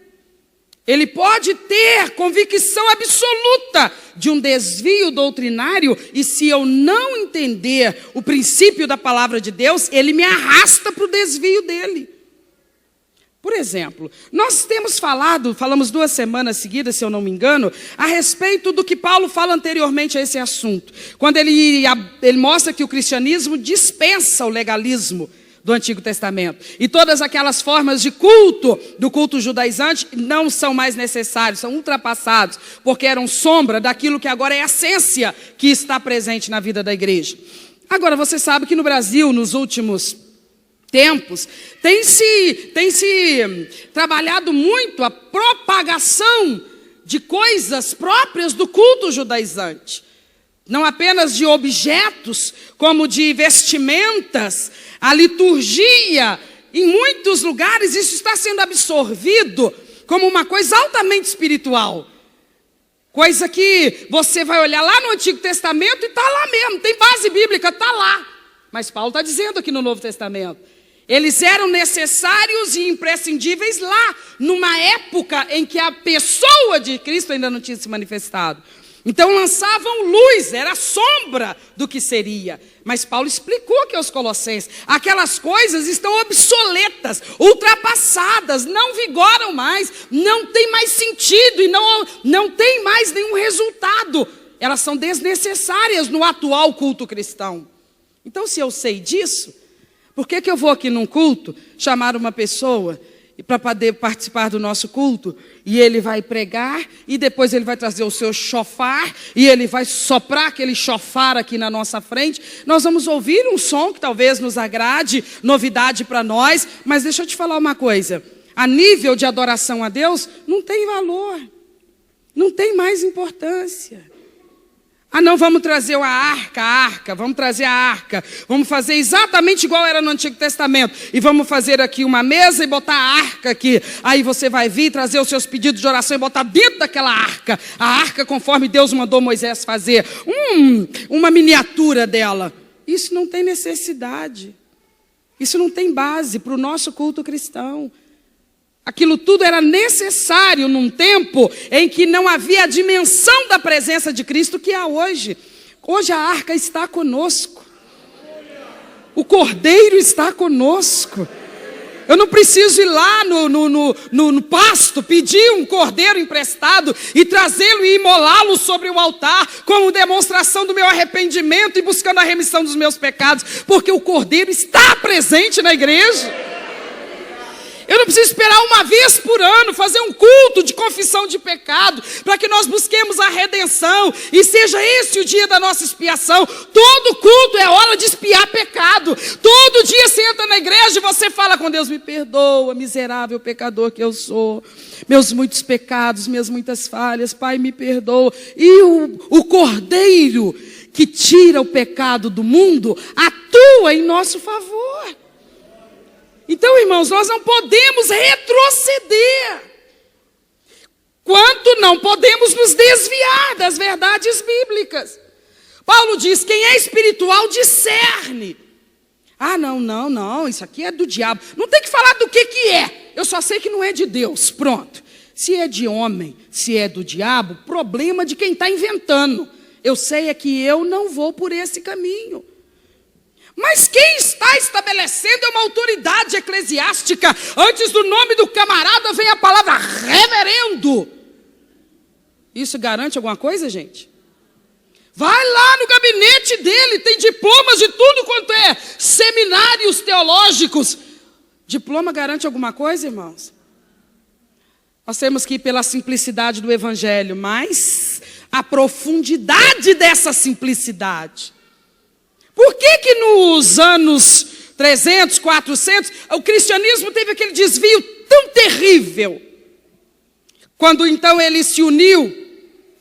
Ele pode ter convicção absoluta de um desvio doutrinário, e se eu não entender o princípio da palavra de Deus, ele me arrasta para o desvio dele. Por exemplo, nós falamos 2 semanas seguidas, se eu não me engano, a respeito do que Paulo fala anteriormente a esse assunto. Quando ele mostra que o cristianismo dispensa o legalismo do Antigo Testamento. E todas aquelas formas de culto, do culto judaizante, não são mais necessários, são ultrapassados, porque eram sombra daquilo que agora é a essência que está presente na vida da igreja. Agora, você sabe que no Brasil, nos últimos tempos, tem se trabalhado muito a propagação de coisas próprias do culto judaizante. Não apenas de objetos, como de vestimentas, a liturgia. Em muitos lugares isso está sendo absorvido como uma coisa altamente espiritual. Coisa que você vai olhar lá no Antigo Testamento e está lá mesmo, tem base bíblica, está lá. Mas Paulo está dizendo aqui no Novo Testamento. Eles eram necessários e imprescindíveis lá, numa época em que a pessoa de Cristo ainda não tinha se manifestado. Então lançavam luz, era sombra do que seria. Mas Paulo explicou aqui aos Colossenses, aquelas coisas estão obsoletas, ultrapassadas, não vigoram mais, não tem mais sentido e não tem mais nenhum resultado. Elas são desnecessárias no atual culto cristão. Então, se eu sei disso, por que eu vou aqui num culto chamar uma pessoa para poder participar do nosso culto, e ele vai pregar, e depois ele vai trazer o seu chofar, e ele vai soprar aquele chofar aqui na nossa frente, nós vamos ouvir um som que talvez nos agrade, novidade para nós, mas deixa eu te falar uma coisa, a nível de adoração a Deus, não tem valor, não tem mais importância. Ah, não, vamos trazer a arca, vamos trazer a arca, vamos fazer exatamente igual era no Antigo Testamento, e vamos fazer aqui uma mesa e botar a arca aqui, aí você vai vir trazer os seus pedidos de oração e botar dentro daquela arca, a arca conforme Deus mandou Moisés fazer, uma miniatura dela. Isso não tem necessidade, isso não tem base para o nosso culto cristão. Aquilo tudo era necessário num tempo em que não havia a dimensão da presença de Cristo que há hoje. Hoje a arca está conosco. O Cordeiro está conosco. Eu não preciso ir lá no pasto, pedir um cordeiro emprestado e trazê-lo e imolá-lo sobre o altar como demonstração do meu arrependimento e buscando a remissão dos meus pecados, porque o Cordeiro está presente na igreja. Eu não preciso esperar uma vez por ano fazer um culto de confissão de pecado para que nós busquemos a redenção e seja esse o dia da nossa expiação. Todo culto é hora de expiar pecado. Todo dia você entra na igreja e você fala com Deus: me perdoa, miserável pecador que eu sou. Meus muitos pecados, minhas muitas falhas, Pai, me perdoa. E o Cordeiro que tira o pecado do mundo atua em nosso favor. Então, irmãos, nós não podemos retroceder, quanto não podemos nos desviar das verdades bíblicas. Paulo diz: quem é espiritual discerne. Ah, não, isso aqui é do diabo. Não tem que falar do que é, eu só sei que não é de Deus, pronto. Se é de homem, se é do diabo, problema de quem está inventando. Eu sei é que eu não vou por esse caminho. Mas quem está estabelecendo é uma autoridade eclesiástica. Antes do nome do camarada vem a palavra reverendo. Isso garante alguma coisa, gente? Vai lá no gabinete dele, tem diplomas de tudo quanto é seminários teológicos. Diploma garante alguma coisa, irmãos? Nós temos que ir pela simplicidade do evangelho, mas a profundidade dessa simplicidade. Por que nos anos 300, 400, o cristianismo teve aquele desvio tão terrível? Quando então ele se uniu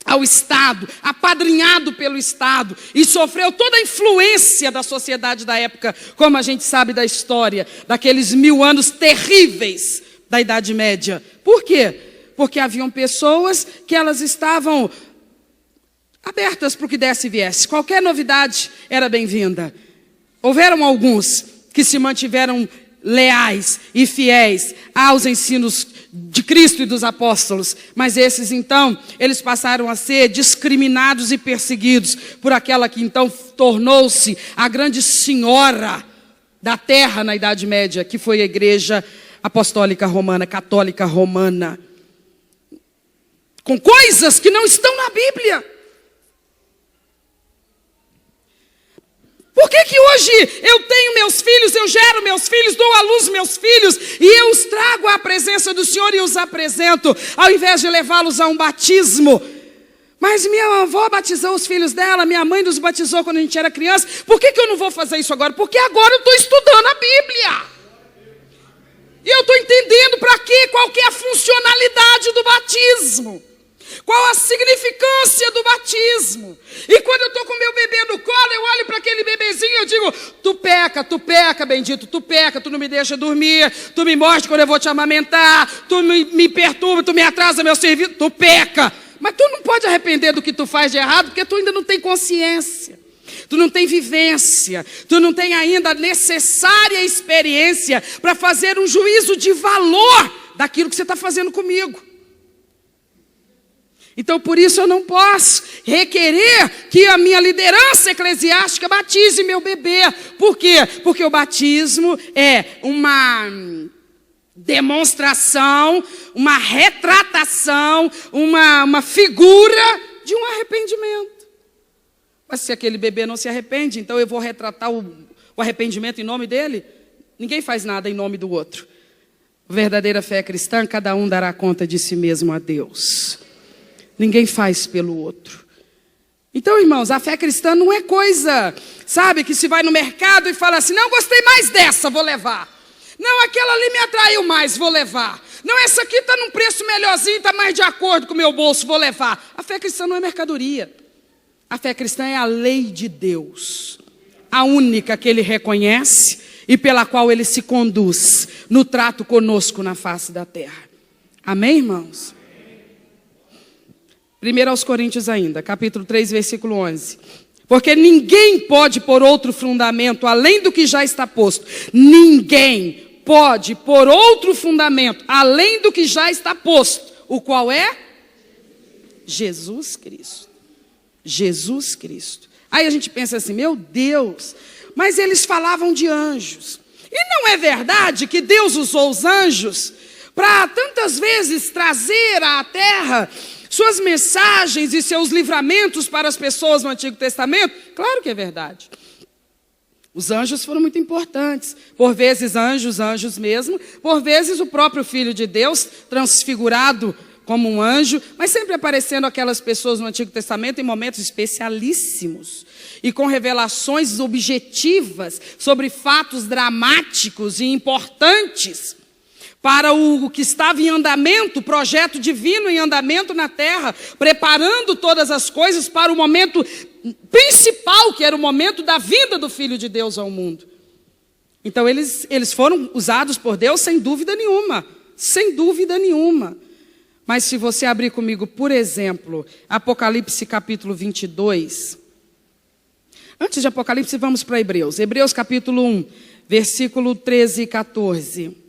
ao Estado, apadrinhado pelo Estado, e sofreu toda a influência da sociedade da época, como a gente sabe da história, daqueles 1000 anos terríveis da Idade Média. Por quê? Porque haviam pessoas que elas estavam abertas para o que desse e viesse. Qualquer novidade era bem-vinda. Houveram alguns que se mantiveram leais e fiéis aos ensinos de Cristo e dos apóstolos, mas esses então, eles passaram a ser discriminados e perseguidos por aquela que então tornou-se a grande senhora da terra na Idade Média, que foi a Igreja Apostólica Romana, Católica Romana, com coisas que não estão na Bíblia. Por que que hoje eu tenho meus filhos, eu gero meus filhos, dou à luz meus filhos, e eu os trago à presença do Senhor e os apresento, ao invés de levá-los a um batismo? Mas minha avó batizou os filhos dela, minha mãe nos batizou quando a gente era criança. Por que que eu não vou fazer isso agora? Porque agora eu estou estudando a Bíblia. E eu estou entendendo para quê, qual que é a funcionalidade do batismo. Qual a significância do batismo? E quando eu estou com meu bebê no colo, eu olho para aquele bebezinho e eu digo: tu peca, bendito, tu peca, tu não me deixa dormir, tu me morde quando eu vou te amamentar, tu me perturba, tu me atrasa meu serviço, tu peca. Mas tu não pode arrepender do que tu faz de errado, porque tu ainda não tem consciência, tu não tem vivência, tu não tem ainda a necessária experiência para fazer um juízo de valor daquilo que você está fazendo comigo. Então, por isso eu não posso requerer que a minha liderança eclesiástica batize meu bebê. Por quê? Porque o batismo é uma demonstração, uma retratação, uma figura de um arrependimento. Mas se aquele bebê não se arrepende, então eu vou retratar o arrependimento em nome dele? Ninguém faz nada em nome do outro. A verdadeira fé cristã, cada um dará conta de si mesmo a Deus. Ninguém faz pelo outro. Então, irmãos, a fé cristã não é coisa, sabe, que se vai no mercado e fala assim: não, gostei mais dessa, vou levar. Não, aquela ali me atraiu mais, vou levar. Não, essa aqui está num preço melhorzinho, está mais de acordo com o meu bolso, vou levar. A fé cristã não é mercadoria. A fé cristã é a lei de Deus, a única que Ele reconhece e pela qual Ele se conduz no trato conosco na face da terra. Amém, irmãos? 1 aos Coríntios ainda, capítulo 3, versículo 11. Porque ninguém pode pôr outro fundamento além do que já está posto. Ninguém pode pôr outro fundamento além do que já está posto. O qual é? Jesus Cristo. Jesus Cristo. Aí a gente pensa assim: meu Deus, mas eles falavam de anjos. E não é verdade que Deus usou os anjos para tantas vezes trazer à terra suas mensagens e seus livramentos para as pessoas no Antigo Testamento? Claro que é verdade. Os anjos foram muito importantes. Por vezes anjos mesmo. Por vezes o próprio Filho de Deus, transfigurado como um anjo. Mas sempre aparecendo aquelas pessoas no Antigo Testamento em momentos especialíssimos. E com revelações objetivas sobre fatos dramáticos e importantes para o que estava em andamento, o projeto divino em andamento na terra, preparando todas as coisas para o momento principal, que era o momento da vinda do Filho de Deus ao mundo. Então eles foram usados por Deus sem dúvida nenhuma, sem dúvida nenhuma. Mas se você abrir comigo, por exemplo, Apocalipse capítulo 22. Antes de Apocalipse, vamos para Hebreus. Hebreus capítulo 1, versículo 13 e 14.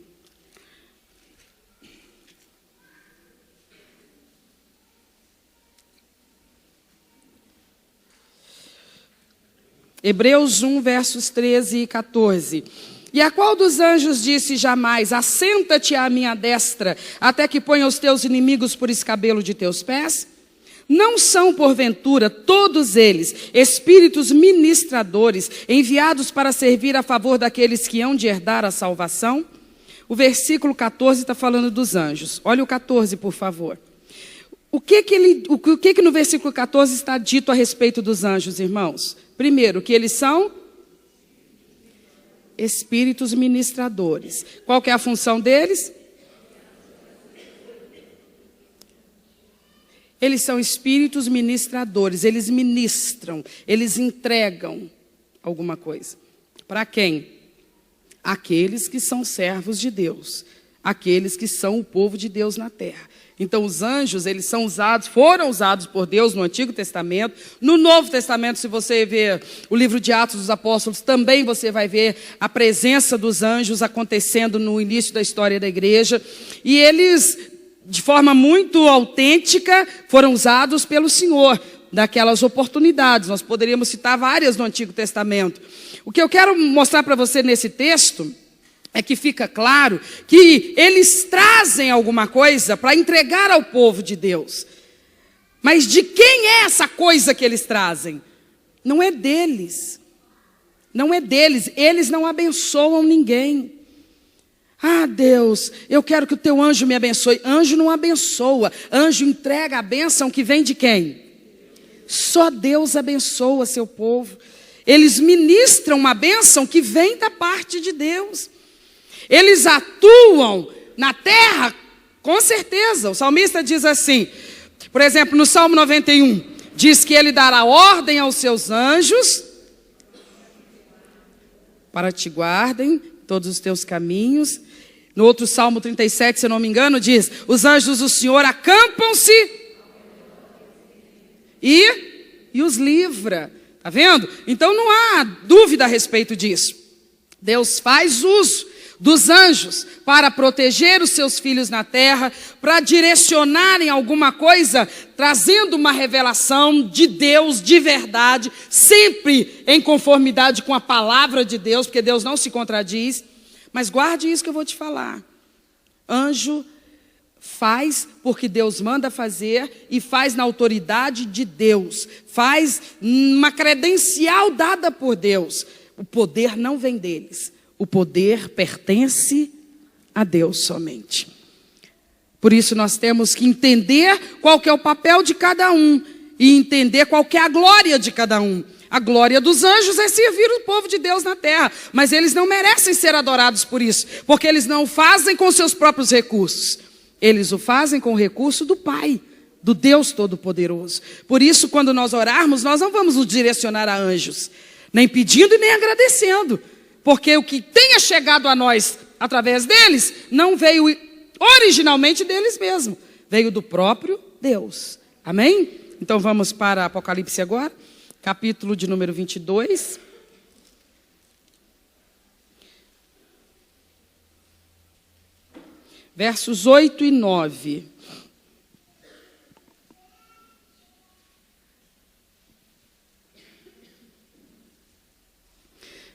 Hebreus 1, versos 13 e 14. E a qual dos anjos disse jamais: assenta-te à minha destra, até que ponha os teus inimigos por escabelo de teus pés? Não são, porventura, todos eles espíritos ministradores, enviados para servir a favor daqueles que hão de herdar a salvação? O versículo 14 está falando dos anjos. Olha o 14, por favor. O que no versículo 14 está dito a respeito dos anjos, irmãos? Primeiro, que eles são espíritos ministradores. Qual que é a função deles? Eles são espíritos ministradores, eles ministram, eles entregam alguma coisa. Para quem? Aqueles que são servos de Deus, aqueles que são o povo de Deus na terra. Então os anjos, eles são usados, foram usados por Deus no Antigo Testamento. No Novo Testamento, se você ver o livro de Atos dos Apóstolos, também você vai ver a presença dos anjos acontecendo no início da história da igreja. E eles, de forma muito autêntica, foram usados pelo Senhor naquelas oportunidades. Nós poderíamos citar várias no Antigo Testamento. O que eu quero mostrar para você nesse texto é que fica claro que eles trazem alguma coisa para entregar ao povo de Deus. Mas de quem é essa coisa que eles trazem? Não é deles. Não é deles. Eles não abençoam ninguém. Ah, Deus, eu quero que o teu anjo me abençoe. Anjo não abençoa. Anjo entrega a bênção que vem de quem? Só Deus abençoa seu povo. Eles ministram uma bênção que vem da parte de Deus. Eles atuam na terra, com certeza. O salmista diz assim, por exemplo, no Salmo 91, diz que ele dará ordem aos seus anjos para te guardem todos os teus caminhos. No outro Salmo 37, se eu não me engano, diz, os anjos do Senhor acampam-se e os livra. Está vendo? Então não há dúvida a respeito disso. Deus faz uso dos anjos para proteger os seus filhos na terra, para direcionarem alguma coisa, trazendo uma revelação de Deus de verdade, sempre em conformidade com a palavra de Deus, porque Deus não se contradiz. Mas guarde isso que eu vou te falar. Anjo faz porque Deus manda fazer e faz na autoridade de Deus. Faz uma credencial dada por Deus. O poder não vem deles. O poder pertence a Deus somente. Por isso nós temos que entender qual que é o papel de cada um e entender qual que é a glória de cada um. A glória dos anjos é servir o povo de Deus na terra, mas eles não merecem ser adorados por isso, porque eles não o fazem com seus próprios recursos. Eles o fazem com o recurso do Pai, do Deus Todo-Poderoso. Por isso, quando nós orarmos, nós não vamos nos direcionar a anjos, nem pedindo e nem agradecendo. Porque o que tenha chegado a nós através deles, não veio originalmente deles mesmos. Veio do próprio Deus. Amém? Então vamos para Apocalipse agora. Capítulo de número 22. Versos 8 e 9.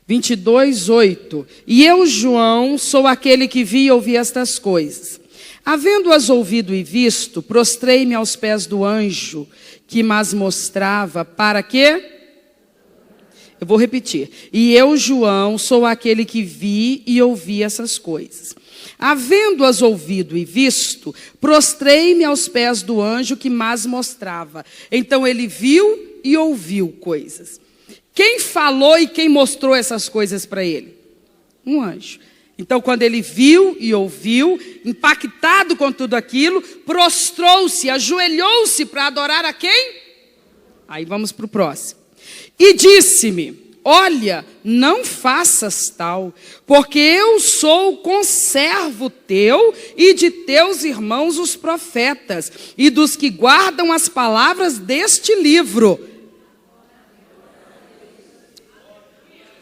(22, 8). E eu, João, sou aquele que vi e ouvi estas coisas. Havendo-as ouvido e visto, prostrei-me aos pés do anjo que mas mostrava para quê? Eu vou repetir. E eu, João, sou aquele que vi e ouvi essas coisas. Havendo-as ouvido e visto, prostrei-me aos pés do anjo que mas mostrava. Então ele viu e ouviu coisas. Quem falou e quem mostrou essas coisas para ele? Um anjo. Então, quando ele viu e ouviu, impactado com tudo aquilo, prostrou-se, ajoelhou-se para adorar a quem? Aí vamos para o próximo. E disse-me, olha, não faças tal, porque eu sou conservo teu e de teus irmãos os profetas, e dos que guardam as palavras deste livro.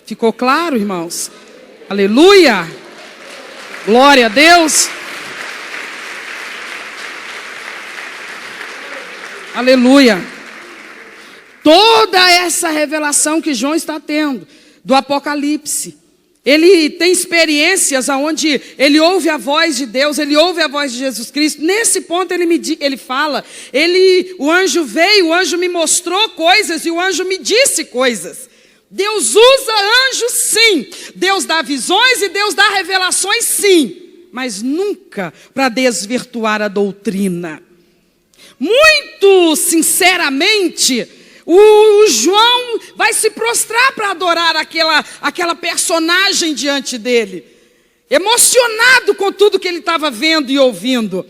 Ficou claro, irmãos? Aleluia! Glória a Deus! Aleluia! Toda essa revelação que João está tendo do Apocalipse, ele tem experiências onde ele ouve a voz de Deus, ele ouve a voz de Jesus Cristo. Nesse ponto ele fala, o anjo veio, o anjo me mostrou coisas e o anjo me disse coisas. Deus usa anjos, sim. Deus dá visões e Deus dá revelações, sim. Mas nunca para desvirtuar a doutrina. Muito sinceramente, o João vai se prostrar para adorar aquela personagem diante dele. Emocionado com tudo que ele estava vendo e ouvindo.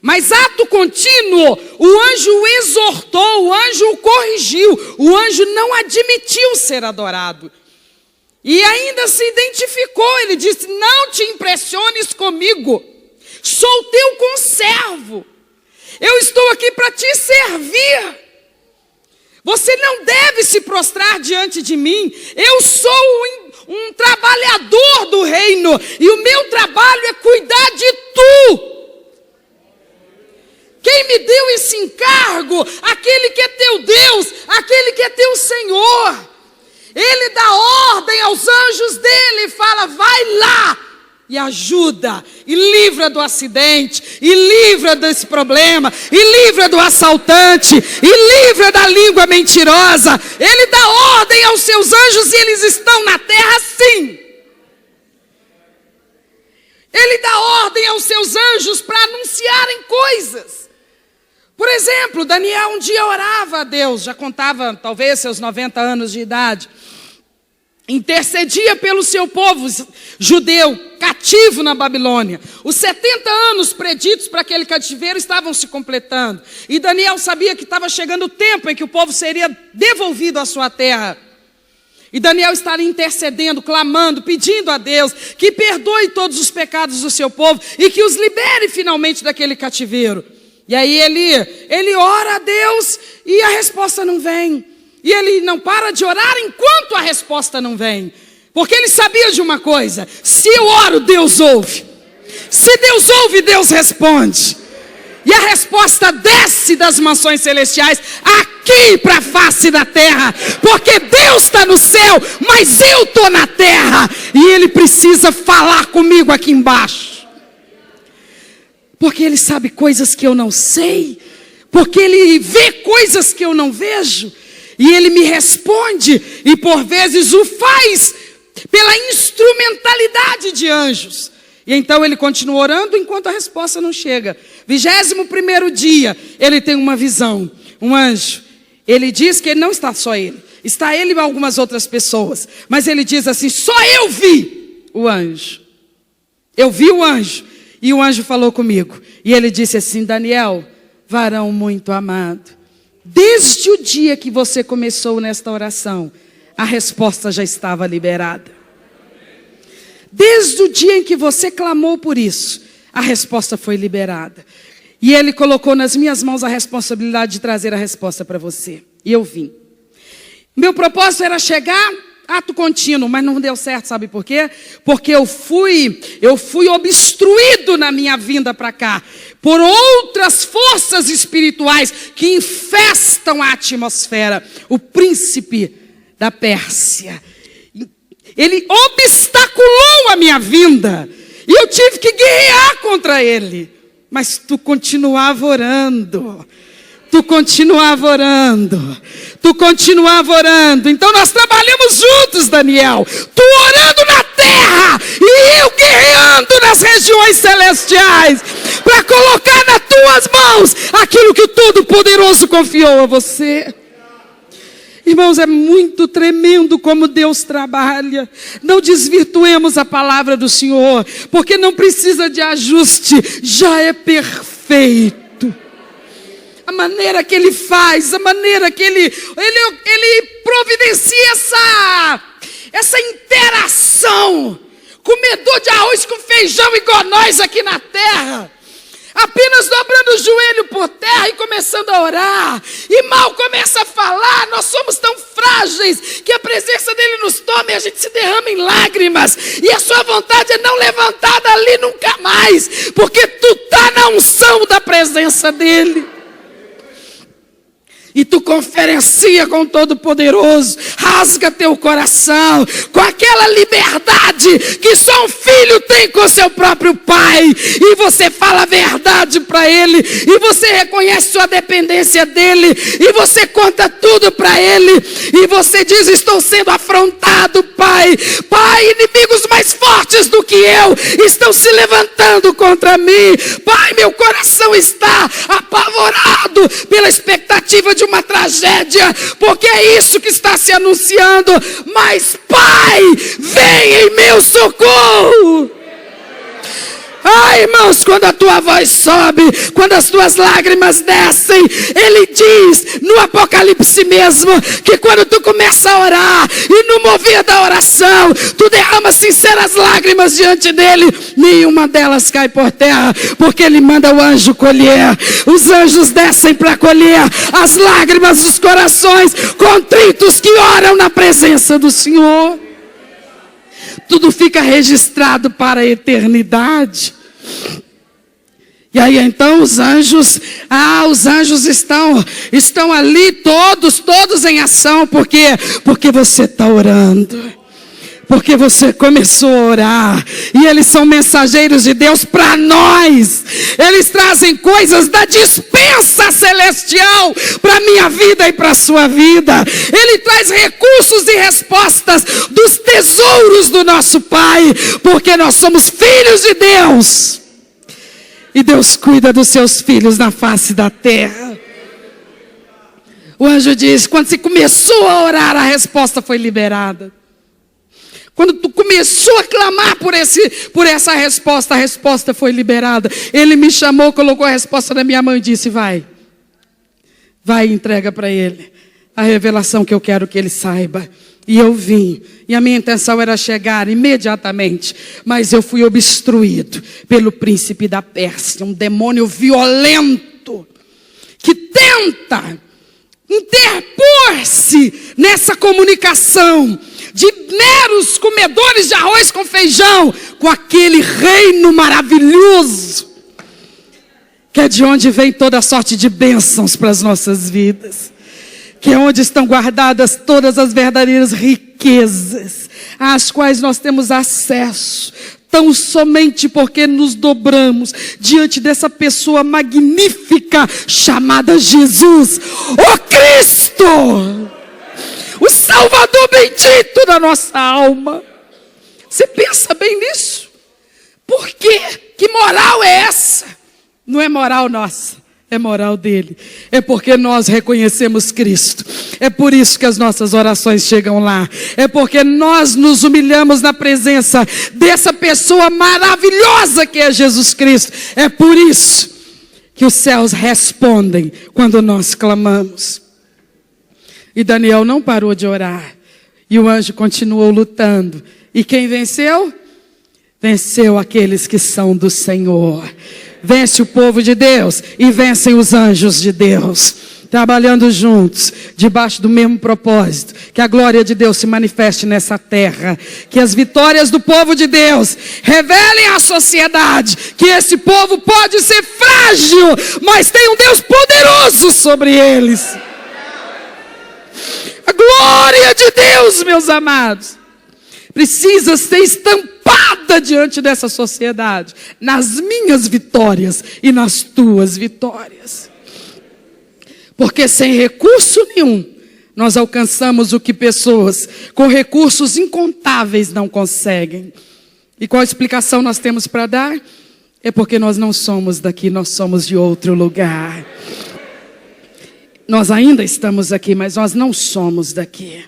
Mas ato contínuo, o anjo o exortou, o anjo o corrigiu, o anjo não admitiu ser adorado. E ainda se identificou, ele disse: não te impressiones comigo, sou teu conservo, eu estou aqui para te servir. Você não deve se prostrar diante de mim, eu sou um trabalhador do reino, e o meu trabalho é cuidar de tu. Quem me deu esse encargo? Aquele que é teu Deus, aquele que é teu Senhor. Ele dá ordem aos anjos dele e fala: vai lá e ajuda, e livra do acidente, e livra desse problema, e livra do assaltante, e livra da língua mentirosa. Ele dá ordem aos seus anjos e eles estão na terra sim. Ele dá ordem aos seus anjos para anunciarem coisas. Por exemplo, Daniel um dia orava a Deus, já contava talvez seus 90 anos de idade, intercedia pelo seu povo judeu, cativo na Babilônia. Os 70 anos preditos para aquele cativeiro estavam se completando, e Daniel sabia que estava chegando o tempo em que o povo seria devolvido à sua terra. E Daniel estaria intercedendo, clamando, pedindo a Deus que perdoe todos os pecados do seu povo e que os libere finalmente daquele cativeiro. E aí ele ora a Deus e a resposta não vem. E ele não para de orar enquanto a resposta não vem. Porque ele sabia de uma coisa: se eu oro, Deus ouve. Se Deus ouve, Deus responde. E a resposta desce das mansões celestiais aqui para a face da terra. Porque Deus está no céu, mas eu estou na terra. E Ele precisa falar comigo aqui embaixo. Porque Ele sabe coisas que eu não sei. Porque Ele vê coisas que eu não vejo. E Ele me responde. E por vezes o faz pela instrumentalidade de anjos. E então ele continua orando enquanto a resposta não chega. 21º dia, ele tem uma visão. Um anjo. Ele diz que ele não está só ele. Está ele e algumas outras pessoas. Mas ele diz assim: só eu vi o anjo. Eu vi o anjo. E o anjo falou comigo. E ele disse assim: Daniel, varão muito amado, desde o dia que você começou nesta oração, a resposta já estava liberada. Desde o dia em que você clamou por isso, a resposta foi liberada. E ele colocou nas minhas mãos a responsabilidade de trazer a resposta para você. E eu vim. Meu propósito era chegar, ato contínuo, mas não deu certo, sabe por quê? Porque eu fui obstruído na minha vinda para cá por outras forças espirituais que infestam a atmosfera. O príncipe da Pérsia, ele obstaculou a minha vinda, e eu tive que guerrear contra ele. Mas tu continuava orando. Tu continuava orando. Tu continuava orando. Então nós trabalhamos juntos, Daniel. Tu orando na terra e eu guerreando nas regiões celestiais, para colocar nas tuas mãos aquilo que o Todo-Poderoso confiou a você. Irmãos, é muito tremendo como Deus trabalha. Não desvirtuemos a palavra do Senhor, porque não precisa de ajuste, já é perfeito. A maneira que Ele faz, a maneira que Ele providencia essa interação. Comedor de arroz com feijão igual nós aqui na terra. Apenas dobrando o joelho por terra e começando a orar. E mal começa a falar, nós somos tão frágeis que a presença dele nos toma e a gente se derrama em lágrimas. E a sua vontade é não levantar dali nunca mais, porque tu está na unção da presença dele. E tu conferencia com o Todo-Poderoso, rasga teu coração com aquela liberdade que só um filho tem com seu próprio pai. E você fala a verdade para ele, e você reconhece sua dependência dele, e você conta tudo para ele, e você diz: estou sendo afrontado, pai. Pai, inimigos mais fortes do que eu estão se levantando contra mim. Pai, meu coração está apavorado pela expectativa de uma tragédia, porque é isso que está se anunciando. Mas Pai, vem em meu socorro. Ah, irmãos, quando a tua voz sobe, quando as tuas lágrimas descem, ele diz no Apocalipse mesmo, que quando tu começa a orar, e no mover da oração, tu derrama sinceras lágrimas diante dele, nenhuma delas cai por terra, porque ele manda o anjo colher. Os anjos descem para colher as lágrimas dos corações contritos que oram na presença do Senhor. Tudo fica registrado para a eternidade. E aí então os anjos estão ali todos em ação. Por quê? Porque você está orando. Porque você começou a orar. E eles são mensageiros de Deus para nós. Eles trazem coisas da dispensa celestial para a minha vida e para a sua vida. Ele traz recursos e respostas dos tesouros do nosso Pai. Porque nós somos filhos de Deus. E Deus cuida dos seus filhos na face da terra. O anjo diz, quando você começou a orar, a resposta foi liberada. Quando tu começou a clamar por essa resposta, a resposta foi liberada. Ele me chamou, colocou a resposta na minha mão e disse, vai e entrega para ele a revelação que eu quero que ele saiba. E eu vim, e a minha intenção era chegar imediatamente, mas eu fui obstruído pelo príncipe da Pérsia, um demônio violento, que tenta interpor-se nessa comunicação, de meros comedores de arroz com feijão, com aquele reino maravilhoso, que é de onde vem toda sorte de bênçãos para as nossas vidas, que é onde estão guardadas todas as verdadeiras riquezas, às quais nós temos acesso, tão somente porque nos dobramos diante dessa pessoa magnífica, chamada Jesus, o Cristo, o Salvador bendito da nossa alma. Você pensa bem nisso? Por quê? Que moral é essa? Não é moral nossa, é moral dele. É porque nós reconhecemos Cristo. É por isso que as nossas orações chegam lá. É porque nós nos humilhamos na presença dessa pessoa maravilhosa que é Jesus Cristo. É por isso que os céus respondem quando nós clamamos. E Daniel não parou de orar. E o anjo continuou lutando. E quem venceu? Venceu aqueles que são do Senhor. Vence o povo de Deus e vencem os anjos de Deus. Trabalhando juntos, debaixo do mesmo propósito. Que a glória de Deus se manifeste nessa terra. Que as vitórias do povo de Deus revelem à sociedade que esse povo pode ser frágil, mas tem um Deus poderoso sobre eles. A glória de Deus, meus amados, precisa ser estampada diante dessa sociedade, nas minhas vitórias e nas tuas vitórias. Porque sem recurso nenhum, nós alcançamos o que pessoas com recursos incontáveis não conseguem. E qual a explicação nós temos para dar? É porque nós não somos daqui, nós somos de outro lugar. Nós ainda estamos aqui, mas nós não somos daqui.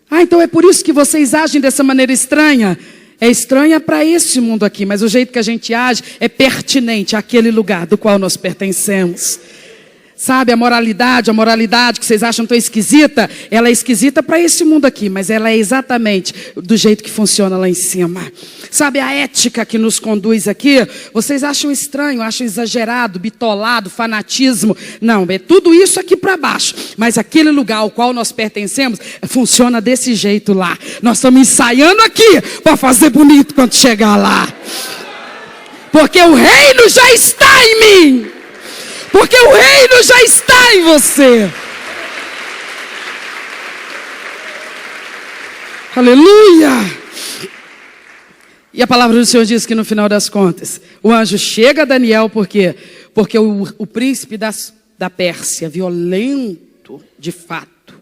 Ah, então é por isso que vocês agem dessa maneira estranha. É estranha para esse mundo aqui, mas o jeito que a gente age é pertinente àquele lugar do qual nós pertencemos. Sabe, a moralidade que vocês acham tão esquisita, ela é esquisita para esse mundo aqui, mas ela é exatamente do jeito que funciona lá em cima. Sabe, a ética que nos conduz aqui, vocês acham estranho, acham exagerado, bitolado, fanatismo. Não, é tudo isso aqui para baixo. Mas aquele lugar ao qual nós pertencemos, funciona desse jeito lá. Nós estamos ensaiando aqui para fazer bonito quando chegar lá. Porque o reino já está em mim. Porque o reino já está em você. Aleluia! E a palavra do Senhor diz que no final das contas, o anjo chega a Daniel, por quê? Porque o príncipe da Pérsia, violento de fato,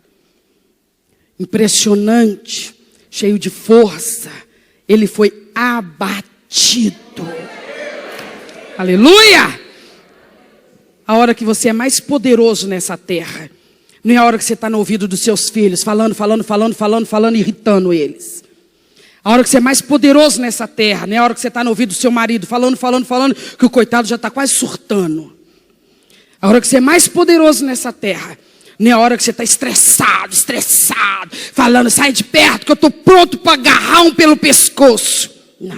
impressionante, cheio de força, ele foi abatido. Aleluia! A hora que você é mais poderoso nessa terra, não é a hora que você está no ouvido dos seus filhos, falando, irritando eles. A hora que você é mais poderoso nessa terra, né? A hora que você está no ouvido do seu marido, falando, que o coitado já está quase surtando. A hora que você é mais poderoso nessa terra, né? A hora que você está estressado, falando, sai de perto que eu estou pronto para agarrar um pelo pescoço. Não.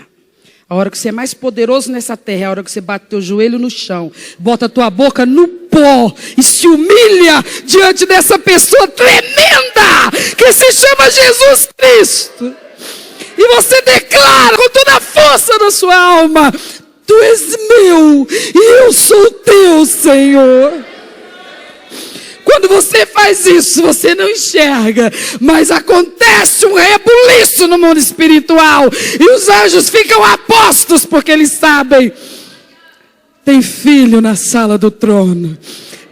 A hora que você é mais poderoso nessa terra é a hora que você bate teu joelho no chão, bota a tua boca no pó e se humilha diante dessa pessoa tremenda que se chama Jesus Cristo. E você declara com toda a força da sua alma: Tu és meu e eu sou teu, Senhor. Quando você faz isso, você não enxerga, mas acontece um rebuliço no mundo espiritual. E os anjos ficam apostos porque eles sabem. Tem filho na sala do trono.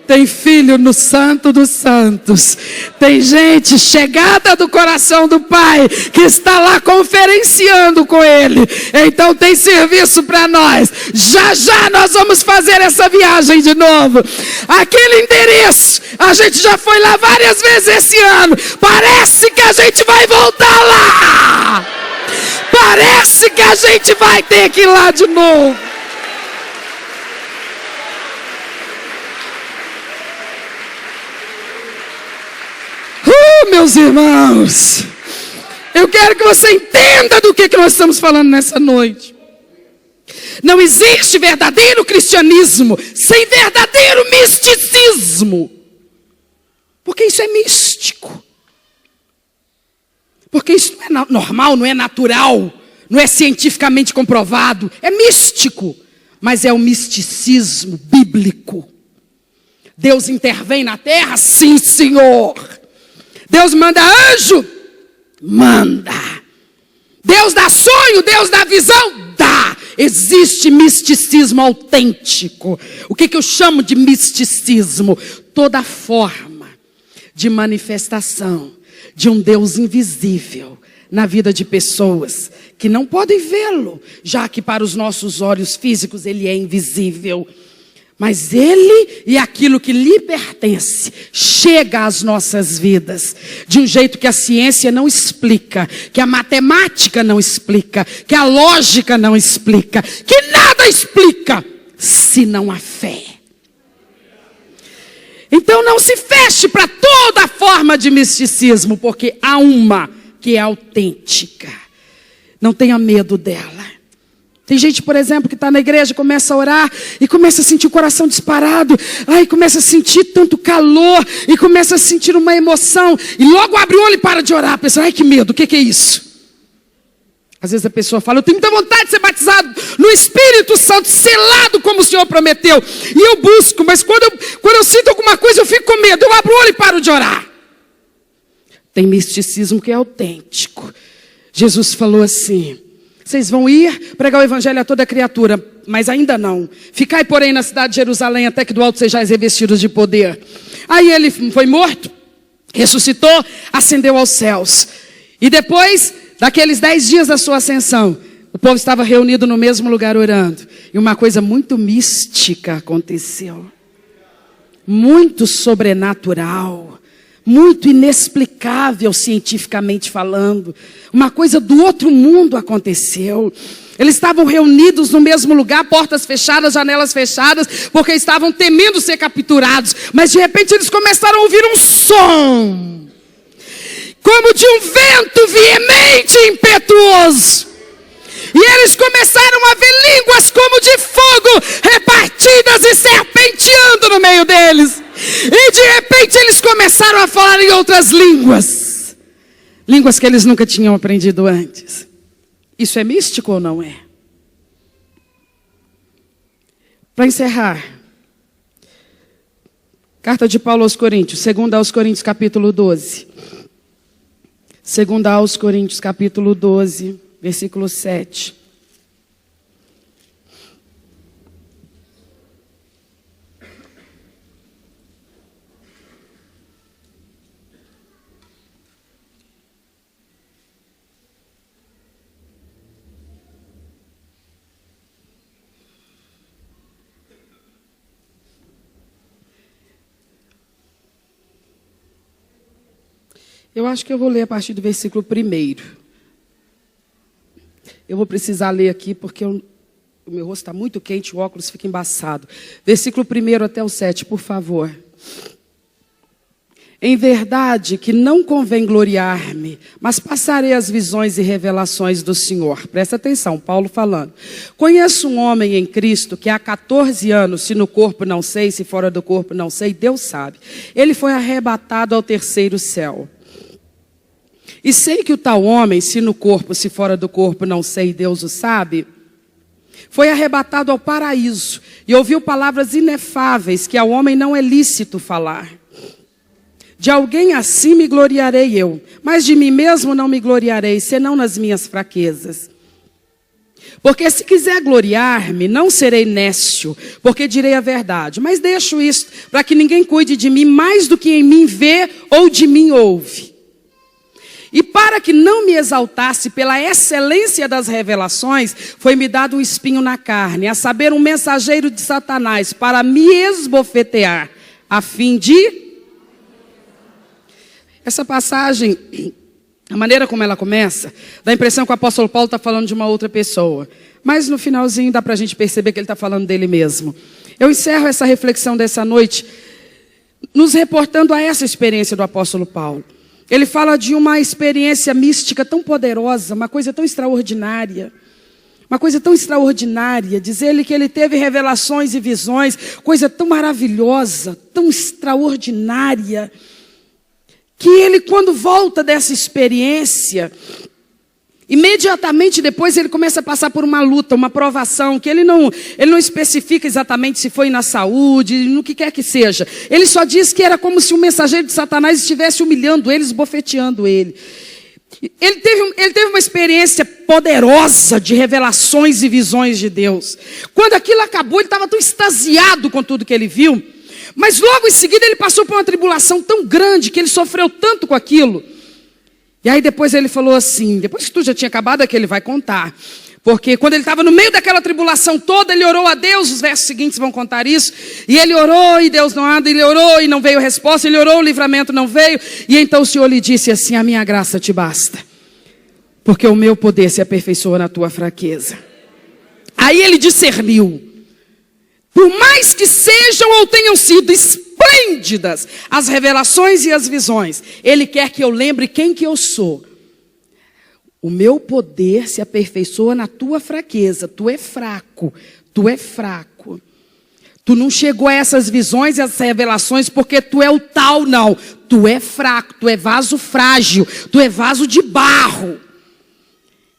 Tem filho no Santo dos Santos. Tem gente chegada do coração do Pai que está lá conferenciando com Ele. Então tem serviço para nós. Já nós vamos fazer essa viagem de novo. Aquele endereço, a gente já foi lá várias vezes esse ano. Parece que a gente vai voltar lá. Parece que a gente vai ter que ir lá de novo. Meus irmãos, eu quero que você entenda do que nós estamos falando nessa noite. Não existe verdadeiro cristianismo sem verdadeiro misticismo. Porque isso é místico. Porque isso não é normal, não é natural, não é cientificamente comprovado. É místico, mas é o misticismo bíblico. Deus intervém na terra? Sim, Senhor. Deus manda anjo? Manda. Deus dá sonho? Deus dá visão? Dá. Existe misticismo autêntico. O que eu chamo de misticismo? Toda forma de manifestação de um Deus invisível na vida de pessoas que não podem vê-lo, já que para os nossos olhos físicos ele é invisível. Mas Ele e aquilo que lhe pertence chega às nossas vidas de um jeito que a ciência não explica, que a matemática não explica, que a lógica não explica, que nada explica, senão a fé. Então não se feche para toda forma de misticismo, porque há uma que é autêntica. Não tenha medo dela. Tem gente, por exemplo, que está na igreja, começa a orar e começa a sentir o coração disparado. Ai, começa a sentir tanto calor e começa a sentir uma emoção. E logo abre o olho e para de orar. Pensa, ai que medo, o que é isso? Às vezes a pessoa fala, eu tenho muita vontade de ser batizado no Espírito Santo, selado como o Senhor prometeu. E eu busco, mas quando eu sinto alguma coisa, eu fico com medo. Eu abro o olho e paro de orar. Tem misticismo que é autêntico. Jesus falou assim: vocês vão ir pregar o evangelho a toda criatura, mas ainda não. Ficai, porém, na cidade de Jerusalém, até que do alto sejais revestidos de poder. Aí ele foi morto, ressuscitou, ascendeu aos céus. E depois daqueles 10 dias da sua ascensão, o povo estava reunido no mesmo lugar orando. E uma coisa muito mística aconteceu. Muito sobrenatural. Muito inexplicável cientificamente falando. Uma coisa do outro mundo aconteceu. Eles estavam reunidos no mesmo lugar, portas fechadas, janelas fechadas, porque estavam temendo ser capturados. Mas de repente eles começaram a ouvir um som, como de um vento veemente e impetuoso. E eles começaram a ver línguas como de fogo, repartidas e serpenteando no meio deles. E de repente eles começaram a falar em outras línguas. Línguas que eles nunca tinham aprendido antes. Isso é místico ou não é? Para encerrar, carta de Paulo aos Coríntios, 2 aos Coríntios capítulo 12. 2 aos Coríntios capítulo 12, versículo 7. Eu acho que eu vou ler a partir do versículo 1. Eu vou precisar ler aqui porque o meu rosto está muito quente, o óculos fica embaçado. Versículo 1 até o 7, por favor. Em verdade que não convém gloriar-me, mas passarei as visões e revelações do Senhor. Presta atenção, Paulo falando. Conheço um homem em Cristo que há 14 anos, se no corpo não sei, se fora do corpo não sei, Deus sabe. Ele foi arrebatado ao terceiro céu. E sei que o tal homem, se no corpo, se fora do corpo não sei, Deus o sabe, foi arrebatado ao paraíso e ouviu palavras inefáveis que ao homem não é lícito falar. De alguém assim me gloriarei eu, mas de mim mesmo não me gloriarei, senão nas minhas fraquezas. Porque se quiser gloriar-me, não serei nécio, porque direi a verdade. Mas deixo isso para que ninguém cuide de mim mais do que em mim vê ou de mim ouve. E para que não me exaltasse pela excelência das revelações, foi-me dado um espinho na carne, a saber, um mensageiro de Satanás, para me esbofetear, a fim de... Essa passagem, a maneira como ela começa, dá a impressão que o apóstolo Paulo está falando de uma outra pessoa. Mas no finalzinho dá para a gente perceber que ele está falando dele mesmo. Eu encerro essa reflexão dessa noite, nos reportando a essa experiência do apóstolo Paulo. Ele fala de uma experiência mística tão poderosa, uma coisa tão extraordinária. Uma coisa tão extraordinária, diz ele que ele teve revelações e visões, coisa tão maravilhosa, tão extraordinária, que ele, quando volta dessa experiência, imediatamente depois ele começa a passar por uma luta, uma provação, que ele não especifica exatamente se foi na saúde, no que quer que seja. Ele só diz que era como se um mensageiro de Satanás estivesse humilhando ele, esbofeteando ele. Ele teve uma experiência poderosa de revelações e visões de Deus. Quando aquilo acabou, ele estava tão extasiado com tudo que ele viu. Mas logo em seguida ele passou por uma tribulação tão grande, que ele sofreu tanto com aquilo. E aí depois ele falou assim, depois que tudo já tinha acabado, é que ele vai contar. Porque quando ele estava no meio daquela tribulação toda, ele orou a Deus, os versos seguintes vão contar isso. E ele orou e Deus não anda, ele orou e não veio resposta, ele orou, o livramento não veio. E então o Senhor lhe disse assim, a minha graça te basta, porque o meu poder se aperfeiçoa na tua fraqueza. Aí ele discerniu. Por mais que sejam ou tenham sido esplêndidas as revelações e as visões, ele quer que eu lembre quem que eu sou. O meu poder se aperfeiçoa na tua fraqueza. Tu é fraco, tu é fraco. Tu não chegou a essas visões e essas revelações porque tu é o tal, não. Tu é fraco, tu é vaso frágil, tu é vaso de barro.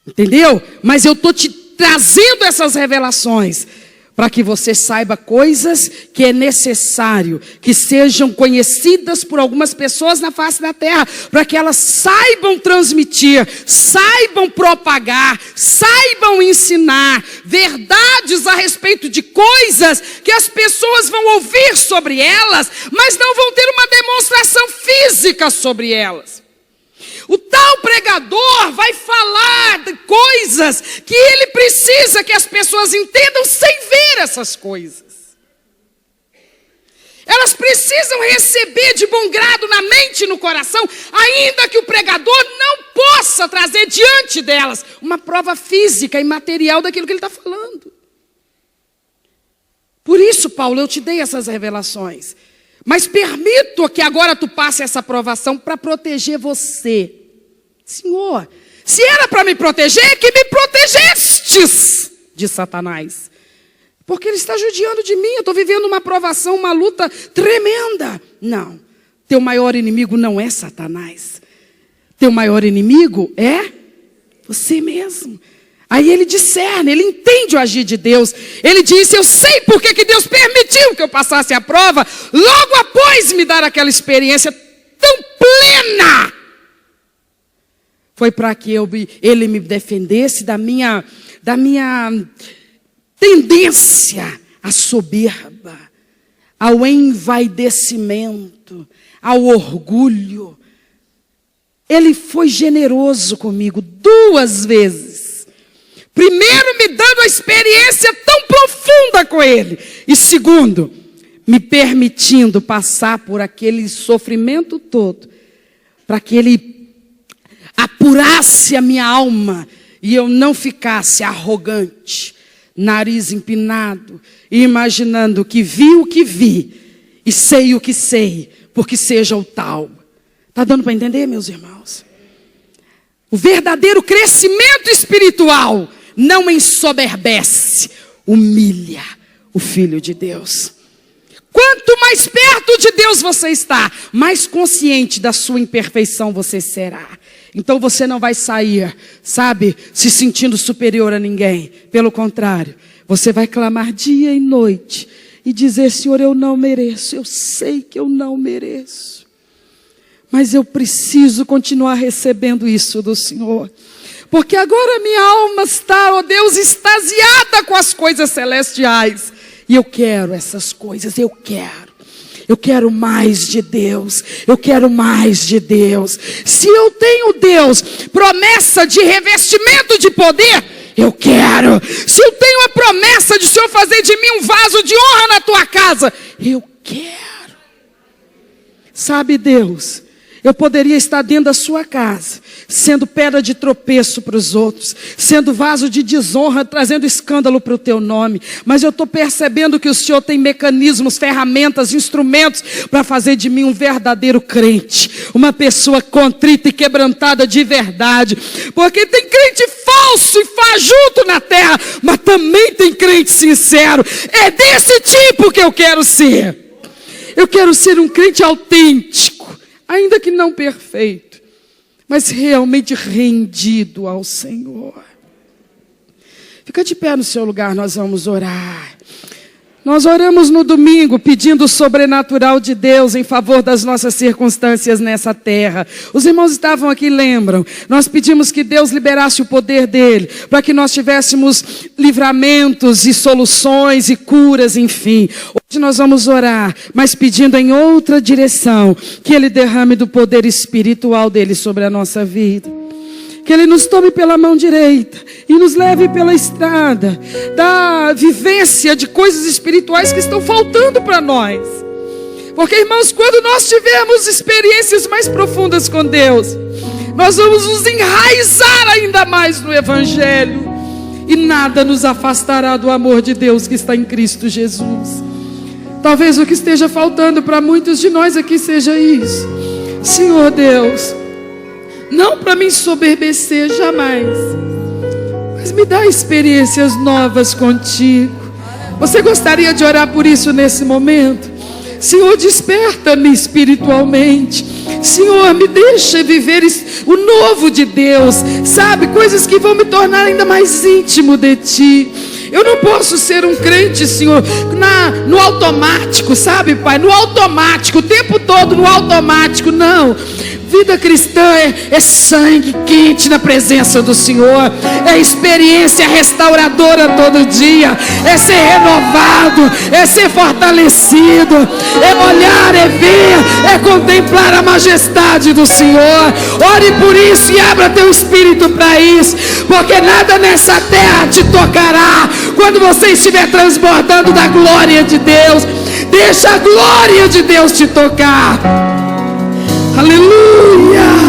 Entendeu? Mas eu estou te trazendo essas revelações para que você saiba coisas que é necessário que sejam conhecidas por algumas pessoas na face da terra, para que elas saibam transmitir, saibam propagar, saibam ensinar verdades a respeito de coisas que as pessoas vão ouvir sobre elas, mas não vão ter uma demonstração física sobre elas. O tal pregador vai falar de coisas que ele precisa que as pessoas entendam sem ver essas coisas. Elas precisam receber de bom grado na mente e no coração, ainda que o pregador não possa trazer diante delas uma prova física e material daquilo que ele está falando. Por isso, Paulo, eu te dei essas revelações. Mas permito que agora tu passe essa provação para proteger você. Senhor, se era para me proteger, que me protegestes de Satanás. Porque ele está judiando de mim, eu estou vivendo uma provação, uma luta tremenda. Não, teu maior inimigo não é Satanás. Teu maior inimigo é você mesmo. Aí ele discerne, ele entende o agir de Deus. Ele diz, eu sei porque que Deus permitiu que eu passasse a prova, logo após me dar aquela experiência tão plena. Foi para que ele me defendesse da minha tendência à soberba, ao envaidecimento, ao orgulho. Ele foi generoso comigo 2 vezes. Primeiro, me dando a experiência tão profunda com ele. E segundo, me permitindo passar por aquele sofrimento todo, para que ele apurasse a minha alma e eu não ficasse arrogante, nariz empinado, imaginando que vi o que vi e sei o que sei, porque seja o tal. Está dando para entender, meus irmãos? O verdadeiro crescimento espiritual não ensoberbece, humilha o Filho de Deus. Quanto mais perto de Deus você está, mais consciente da sua imperfeição você será. Então você não vai sair, sabe, se sentindo superior a ninguém. Pelo contrário, você vai clamar dia e noite e dizer: Senhor, eu não mereço, eu sei que eu não mereço, mas eu preciso continuar recebendo isso do Senhor. Porque agora minha alma está, ó Deus, extasiada com as coisas celestiais. E eu quero essas coisas, eu quero mais de Deus, eu quero mais de Deus. Se eu tenho, Deus, promessa de revestimento de poder, eu quero. Se eu tenho a promessa de o Senhor fazer de mim um vaso de honra na tua casa, eu quero. Sabe, Deus, eu poderia estar dentro da sua casa, sendo pedra de tropeço para os outros, sendo vaso de desonra, trazendo escândalo para o teu nome. Mas eu estou percebendo que o Senhor tem mecanismos, ferramentas, instrumentos para fazer de mim um verdadeiro crente, uma pessoa contrita e quebrantada de verdade. Porque tem crente falso e fajuto na terra, mas também tem crente sincero. É desse tipo que eu quero ser. Eu quero ser um crente autêntico, ainda que não perfeito, mas realmente rendido ao Senhor. Fica de pé no seu lugar, nós vamos orar. Nós oramos no domingo pedindo o sobrenatural de Deus em favor das nossas circunstâncias nessa terra. Os irmãos estavam aqui, lembram? Nós pedimos que Deus liberasse o poder dele, para que nós tivéssemos livramentos e soluções e curas, enfim. Hoje nós vamos orar, mas pedindo em outra direção, que ele derrame do poder espiritual dele sobre a nossa vida. Que ele nos tome pela mão direita e nos leve pela estrada da vivência de coisas espirituais que estão faltando para nós. Porque, irmãos, quando nós tivermos experiências mais profundas com Deus, nós vamos nos enraizar ainda mais no Evangelho, e nada nos afastará do amor de Deus que está em Cristo Jesus. Talvez o que esteja faltando para muitos de nós aqui seja isso. Senhor Deus, não para me ensoberbecer jamais, mas me dá experiências novas contigo. Você gostaria de orar por isso nesse momento? Senhor, desperta-me espiritualmente. Senhor, me deixa viver o novo de Deus, sabe, coisas que vão me tornar ainda mais íntimo de Ti. Eu não posso ser um crente, Senhor, no automático, sabe, Pai? No automático, o tempo todo no automático, não. Vida cristã é sangue quente na presença do Senhor, é experiência restauradora todo dia, é ser renovado, é ser fortalecido, é olhar, é ver, é contemplar a majestade do Senhor. Ore por isso e abra teu espírito para isso, porque nada nessa terra te tocará quando você estiver transbordando da glória de Deus. Deixa a glória de Deus te tocar. Aleluia!